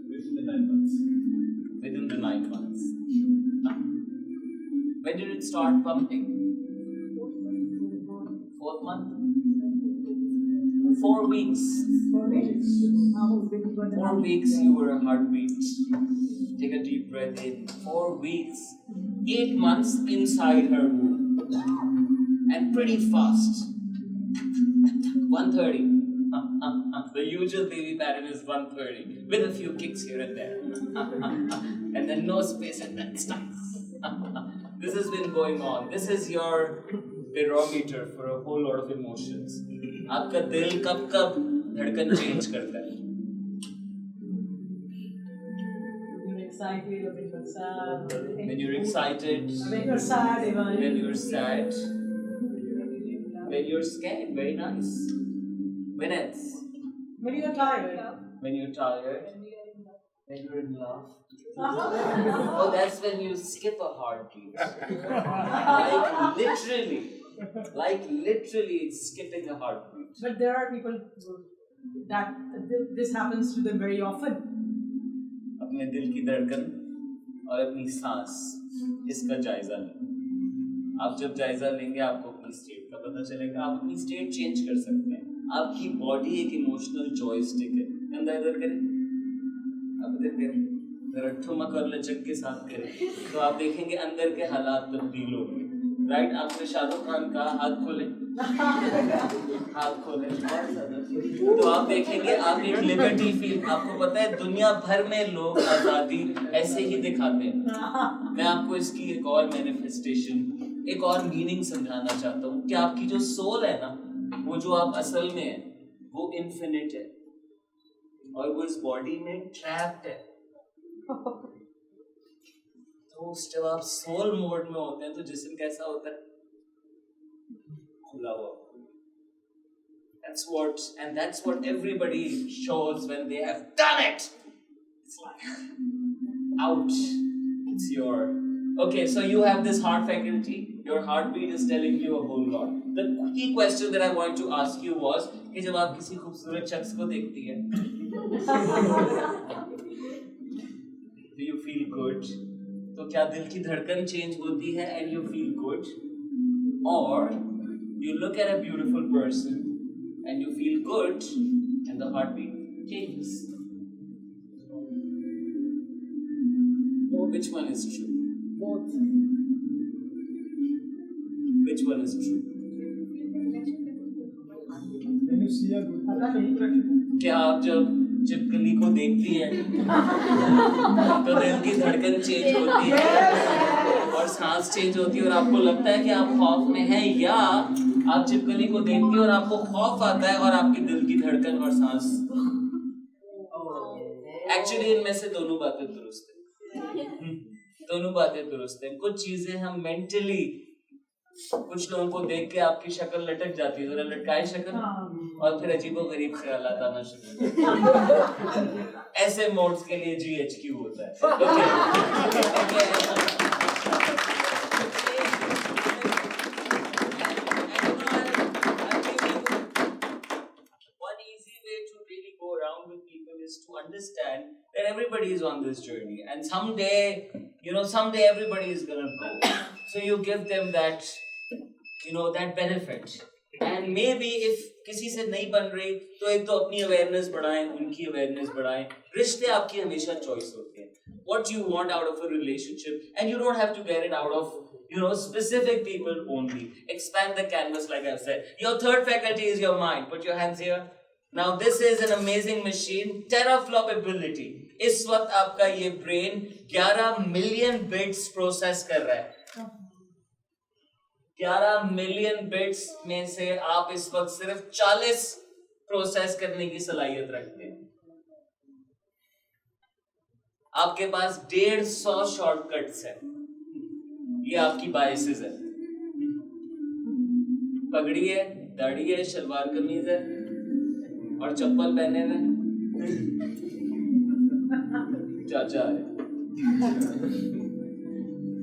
Within the 9 months. Within the 9 months. When did it start pumping? 4th month? 4 weeks. 4 weeks. 4 weeks you were a heartbeat. Take a deep breath in. 4 weeks. 8 months inside her womb. And pretty fast. 130. The usual baby pattern is 130. With a few kicks here and there. And then no space and then stops. This has been going on. This is your barometer for a whole lot of emotions. आपका दिल कब कब धड़कन change करता है? You're excited, or when you're sad. When you're excited, When you're sad, even. when you're sad, when you're scared. Very nice. When else? When you're tired. When you're tired. When you're in love. Oh, that's when you skip a heartbeat. Like literally skipping a heartbeat. But there are people that this happens to them very often. अपने दिल की धड़कन और अपनी सांस, इसका जायजा लें. आप जब जायजा लेंगे, आपको अपनी स्टेट का पता चलेगा. आप अपनी स्टेट चेंज कर सकते हैं. आपकी बॉडी एक इमोशनल जॉयस्टिक है. कंधा इधर करें, आप इधर करें, जरा ठुमक और लचक के साथ करें, तो आप देखेंगे अंदर के हालात तब्दील हो गए. राइट? आपने शाहरुख खान का हाथ खोले, हाथ खोले, तो आप देखेंगे आप एक लिबर्टी फील. आपको पता है दुनिया भर में लोग आज़ादी ऐसे ही दिखाते हैं. मैं आपको इसकी एक और मैनिफेस्टेशन, एक और मीनिंग समझाना चाहता हूँ कि आपकी जो सोल है ना, वो जो आप असल में है, वो इन्फिनिट है और वो इस बॉडी में ट्रैप्ड है. तो जब आप सोल मोड में होते हैं तो जिस्म कैसा होता है? खुला हुआ. That's what everybody shows when they have done it. It's like, ouch. It's your. Okay, so you have this heart faculty. Your heartbeat is telling you a whole lot. The key question that I want to ask you was कि जब आप किसी खूबसूरत शख्स को देखती है, do you feel good? तो क्या दिल की धड़कन चेंज होती है and you feel good? Or you look at a beautiful person and you feel good and the heartbeat changes? Which one is true? Both. Which one is true? When you see a good person, क्या आप जब चिपकली को देखती हैं तो दिल की धड़कन चेंज होती है और सांस चेंज होती है और आपको लगता है कि आप खौफ में हैं, या आप चिपकली को देखती हैं और आपको खौफ आता है और आपकी दिल की धड़कन और सांस? एक्चुअली इनमें से दोनों बातें दुरुस्त हैं. दोनों बातें दुरुस्त हैं. कुछ चीजें हम मेंटली, कुछ लोगों को देख के आपकी शक्ल लटक जाती है, जरा लटकाए शक्ल और फिर अजीबोगरीब ख्यालात आना शुरू. ऐसे मोड्स के लिए GHQ होता है. One easy way to really go around with people is to understand that everybody is on this journey, and someday everybody is gonna go. So you give them that, that benefit. And maybe if किसी से नहीं बन रही तो एक तो अपनी awareness बढ़ाएं, उनकी अवेयरनेस बढ़ाएं. रिश्ते आपकी हमेशा चॉइस होते हैं. What you want out of a relationship, and you don't have to get it out of specific people only. Expand the canvas, like I've said. Your third faculty is your mind. Put your hands here. Now this is an amazing machine. Teraflop ability. इस वक्त आपका ये brain 11 million bits process कर रहा है. 11 million bits में से आप इस वक्त सिर्फ 40 प्रोसेस करने की सलाहियत रखते हैं. आपके पास 150 शॉर्टकट्स हैं. ये आपकी बायसेस है. पगड़ी है, दाढ़ी है, शलवार कमीज है और चप्पल पहने में चाचा है.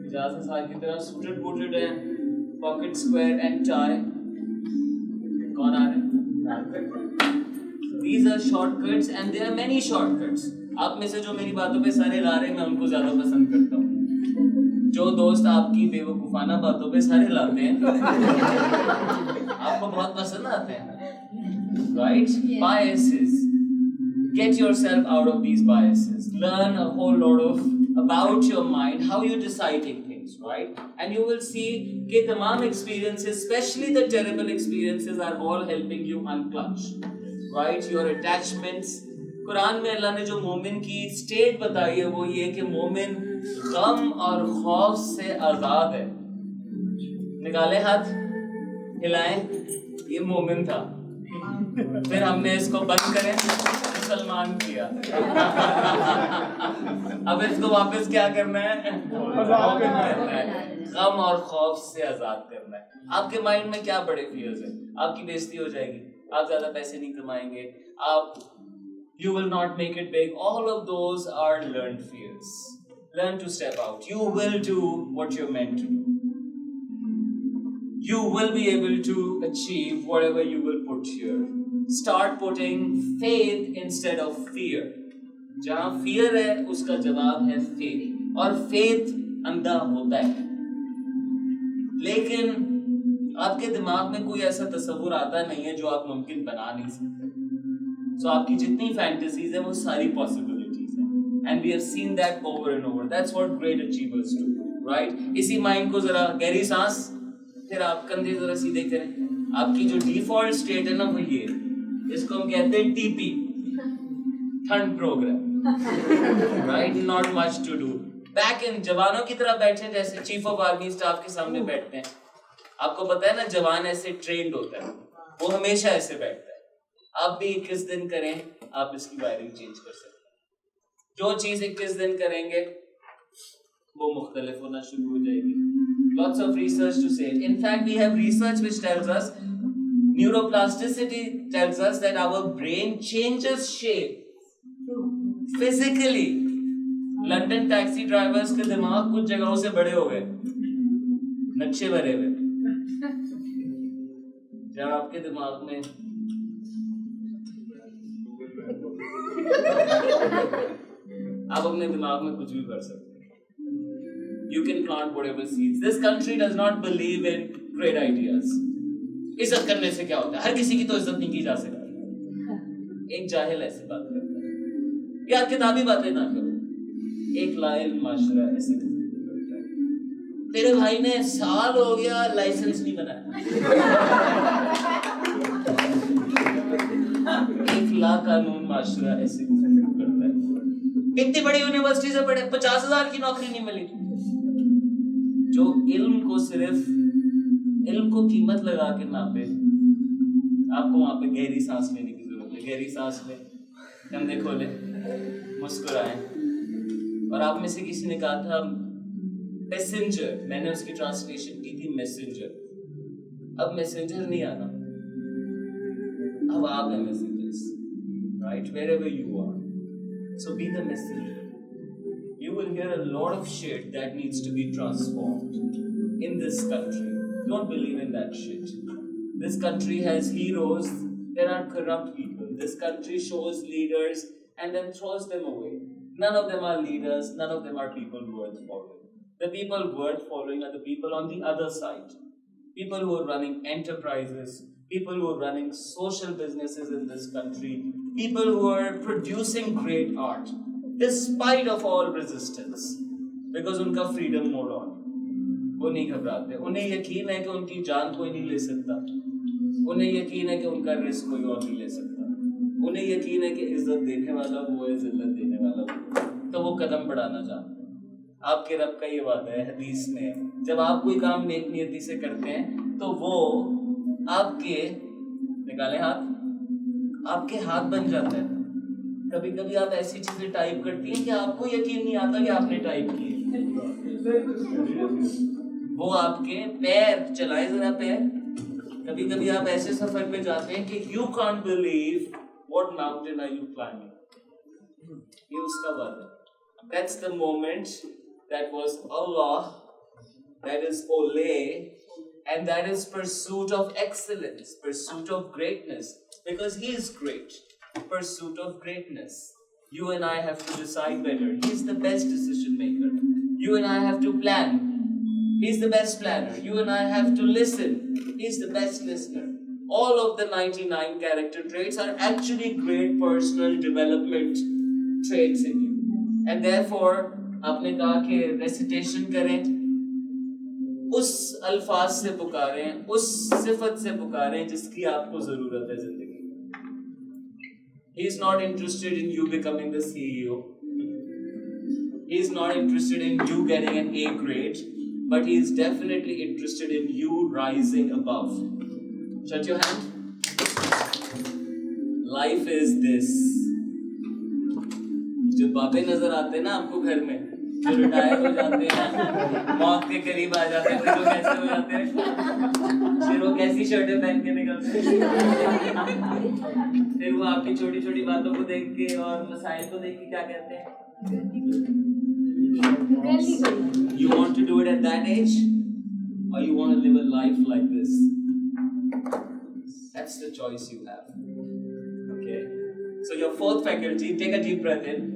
50 साल की तरह सूटेड बूटेड है, पॉकेट स्क्वायर एंड टाई. कौन आ रहे हैं? These are shortcuts and there are many shortcuts. आप में से जो मेरी बातों पे सारे ला रहे हैं, मैं उनको ज्यादा पसंद करता हूँ. जो दोस्त आपकी बेवकूफाना बातों पे सारे लाते हैं आपको बहुत पसंद आते हैं. Right? Biases. Get yourself out of these biases. Learn a whole lot about your mind, how you're deciding things, right? And you will see that tamam experiences, especially the terrible experiences, are all helping you unclutch, right? Your attachments. Quran में अल्लाह ने जो मोमिन की state बताई है वो ये कि मोमिन गम और खौफ से आजाद है. निकाले हाथ, हिलाएं. ये मोमिन था. फिर हमने इसको बंद करें, मुसलमान किया. अब इसको वापस क्या करना है? गम और खौफ से आजाद करना है. आपके माइंड में क्या बड़े फियर्स हैं? आपकी बेइज्जती हो जाएगी, आप ज्यादा पैसे नहीं कमाएंगे, you will not make it big. All of those are learned fears. Learn to step out. You will do what you're meant to do. You will be able to achieve whatever you will put here. Start putting faith instead of fear. जहाँ fear है उसका जवाब है faith. और faith अंधा होता है. लेकिन आपके दिमाग में कोई ऐसा तस्वुर आता नहीं है जो आप मुमकिन बना नहीं सकते. So आपकी जितनी fantasies हैं वो सारी possibilities हैं. And we have seen that over and over. That's what great achievers do, right? इसी mind को जरा गहरी सांस, फिर आप कंधे जरा सीधे करें. आपकी जो default state है ना वो ये, इसको हम कहते हैं TP, Thund program, right? Not much to do. Back in जवानों की तरह बैठे जैसे Chief of Army Staff के सामने बैठते हैं. आपको पता है ना जवान ऐसे trained होता है, वो हमेशा ऐसे बैठता है. आप भी 21 दिन करें, आप इसकी वायरिंग चेंज कर सकते हैं. जो चीज 21 दिन करेंगे वो मुख्तलिफ होना शुरू हो जाएगी. Lots of research to say. In fact, we have research which tells us, neuroplasticity tells us that our brain changes shape physically. London taxi drivers के दिमाग कुछ जगहों से बड़े हो गए, नक्शे भरे हुए. जब आपके दिमाग में आप अपने दिमाग में कुछ भी कर सकते हैं. You can plant whatever seeds. This country does not believe in great ideas. इज्जत करने से क्या होता है? हर किसी की तो इज्जत नहीं की जा सकती. एक जाहिल ऐसी बात करता है. यार किताबी बातें ना करो. एक लाइल माशरा ऐसे करता है. तेरे भाई ने साल हो गया लाइसेंस नहीं बनाया. एक लाकानून माशरा ऐसे करता है. इतनी बड़ी यूनिवर्सिटी से पढ़े, 50,000 की नौकरी नहीं मिली. जो इल्म को सिर्फ इल्म को कीमत लगा के नापे, आपको वहां पे गहरी सांस लेने की जरूरत है. गहरी सांस ले, कंधे खोले, मुस्कुराए. और आप में से किसी ने कहा था मैसेंजर, मैंने उसकी ट्रांसलेशन की थी मैसेंजर. अब मैसेंजर नहीं आना, अब आप हैं messengers, right, wherever you are. So be the messenger. You will hear a lot of shit that needs to be transformed in this country. Don't believe in that shit. This country has heroes. There are corrupt people. This country shows leaders and then throws them away. None of them are leaders. None of them are people worth following. The people worth following are the people on the other side. People who are running enterprises. People who are running social businesses in this country. People who are producing great art. Despite of all resistance, because उनका freedom mode on, वो नहीं घबराते. उन्हें यकीन है कि उनकी जान कोई नहीं ले सकता. उन्हें यकीन है कि उनका रिस्क कोई और नहीं ले सकता. उन्हें यकीन है कि इज्जत देने वाला वो है, जिल्लत देने वाला वो. तो वो कदम बढ़ाना चाहते हैं. आपके रब का ये वादा है हदीस में, जब आप कोई काम नेक नियति से करते हैं तो वो आपके निकाले हाथ, आपके हाथ बन जाता है. कभी कभी आप ऐसी चीजें टाइप करती हैं कि आपको यकीन नहीं आता कि आपने टाइप की. वो आपके पैर चलाए, जरा पैर. कभी कभी आप ऐसे सफर पे जाते हैं कि you can't believe what mountain are you climbing. ये उसका बात है. That's the moment that was Allah, that is Olay, and that is pursuit of excellence, pursuit of greatness, because He is great. Pursuit of greatness. You and I have to decide better. He's the best decision maker. You and I have to plan. He's the best planner. You and I have to listen. He's the best listener. All of the 99 character traits are actually great personal development traits in you. And therefore, आपने कहा कि recitation करें, उस अल्फाज से पुकारें, उस सिफत से पुकारें जिसकी आपको जरूरत है जिंदगी. He is not interested in you becoming the CEO. He is not interested in you getting an A grade, but he is definitely interested in you rising above. Shut your hand. Life is this. जो बाबे नजर आते हैं ना आपको घर में, जो रिटायर हो जाते हैं, मौत के करीब आ जाते हैं, फिर वो कैसे हो जाते हैं, फिर वो कैसी शर्टें पहन के निकलते हैं, फिर वो आपकी छोटी छोटी बातों को देख के और मसाइल को देख के क्या कहते हैं? You want to do it at that age, or you want to live a life like this? That's the choice you have. Okay. So your fourth faculty, take a deep breath in.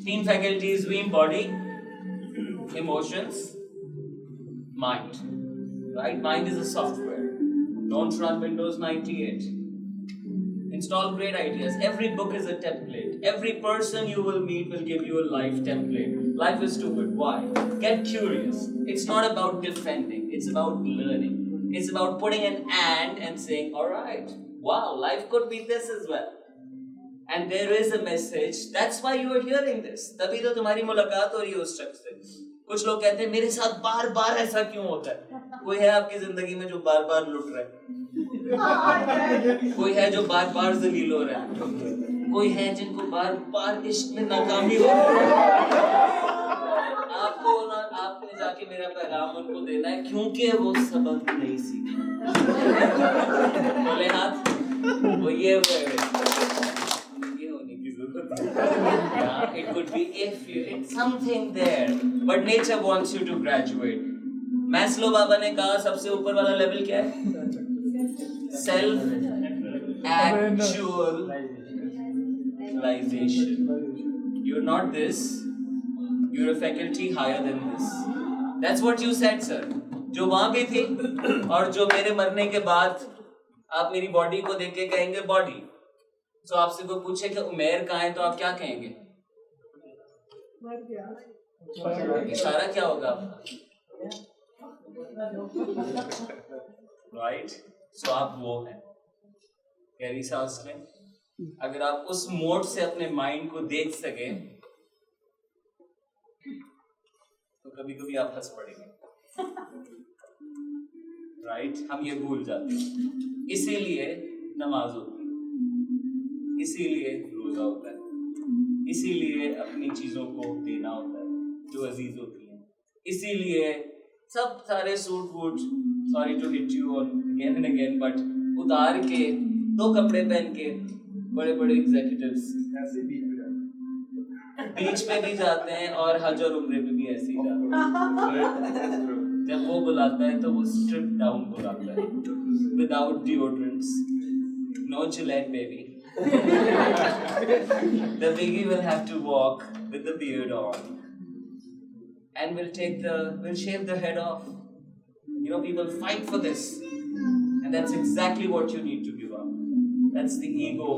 3 faculties we embody: emotions, mind. Right? Mind is a software. Don't run Windows 98. Install great ideas. Every book is a template. Every person you will meet will give you a life template. Life is stupid. Why? Get curious. It's not about defending. It's about learning. It's about putting an and saying, all right, wow, life could be this as well. And there is a message. That's why you are hearing this. तभी तो तुम्हारी मुलाकात हो रही है उस शख्स से. कुछ लोग कहते हैं मेरे साथ बार बार ऐसा क्यों होता है? कोई है आपकी जिंदगी में जो बार बार लुट रहा है? कोई है जो बार बार जलील हो रहा है? कोई है जिनको बार बार इश्क में नाकामी हो रही है? आपको कि मेरा पैगाम उनको देना है क्योंकि वो सबक नहीं सीखे। बोले हाथ वो ये होने की जरूरत है। It could be if you it's something there, but nature wants you to graduate. Maslow बाबा ने कहा सबसे ऊपर वाला लेवल क्या है? Self actualization. You're not this. You're a faculty higher than this. That's what you said, sir. जो वहाँ पे थी और जो मेरे मरने के बाद आप मेरी बॉडी को देख के कहेंगे बॉडी। तो आपसे कोई पूछे कि उमैर कहाँ है तो आप क्या कहेंगे? इशारा क्या होगा आपका? राइट? सो आप वो हैं। गहरी सांस लें। अगर आप उस मोड से अपने माइंड को देख सके तो कभी कभी आप हंस पड़ेंगे। राइट? हम ये भूल जाते हैं। इसीलिए नमाज होती है, इसीलिए रोजा होता है, इसीलिए अपनी चीजों को देना होता है जो अजीज होती हैं, इसीलिए सब सारे सूट वूट, sorry to hit you on again and again, but उतार के दो कपड़े पहन के बड़े बड़े एग्जीक्यूटिव्स बीच पे भी जाते हैं और हज और उम्रे पे भी ऐसे ही जाते हैं। जब वो बुलाता है तो वो स्ट्रिप डाउन बुलाता है, without deodorants, no Gillette baby. The biggie will have to walk with the beard on, and we'll shave the head off. You know, people fight for this, and that's exactly what you need to give up. That's the ego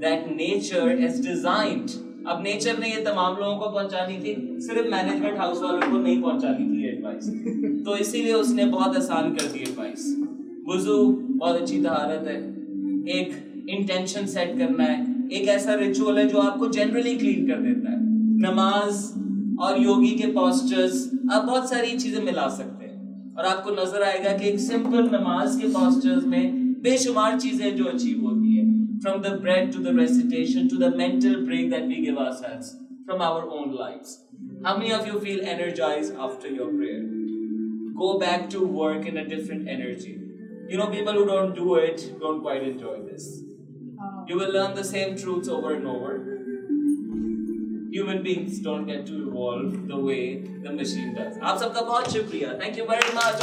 that nature has designed. अब nature ने ये तमाम लोगों को पहुंचानी थी, सिर्फ management house वालों को नहीं पहुंचानी थी एडवाइस, तो इसीलिए उसने बहुत आसान कर दी एडवाइस। वुजू बहुत अच्छी तहारत है, एक इंटेंशन सेट करना है, एक ऐसा रिचुअल है जो आपको जनरली क्लीन कर देता है। नमाज और योगी के पोस्चर्स, आप बहुत सारी चीजें मिला सकते हैं और आपको नजर आएगा कि एक सिंपल नमाज के पोस्चर्स में बेशुमार चीजें जो अचीव होती है, from the breath to the recitation to the mental break that we give ourselves from our own lives. How many of you feel energized after your prayer? Go back to work in a different energy. You know, people who don't do it don't quite enjoy this. You will learn the same truths over and over. Human beings don't get to evolve the way the machine does. आप सबका बहुत शुक्रिया. Thank you very much.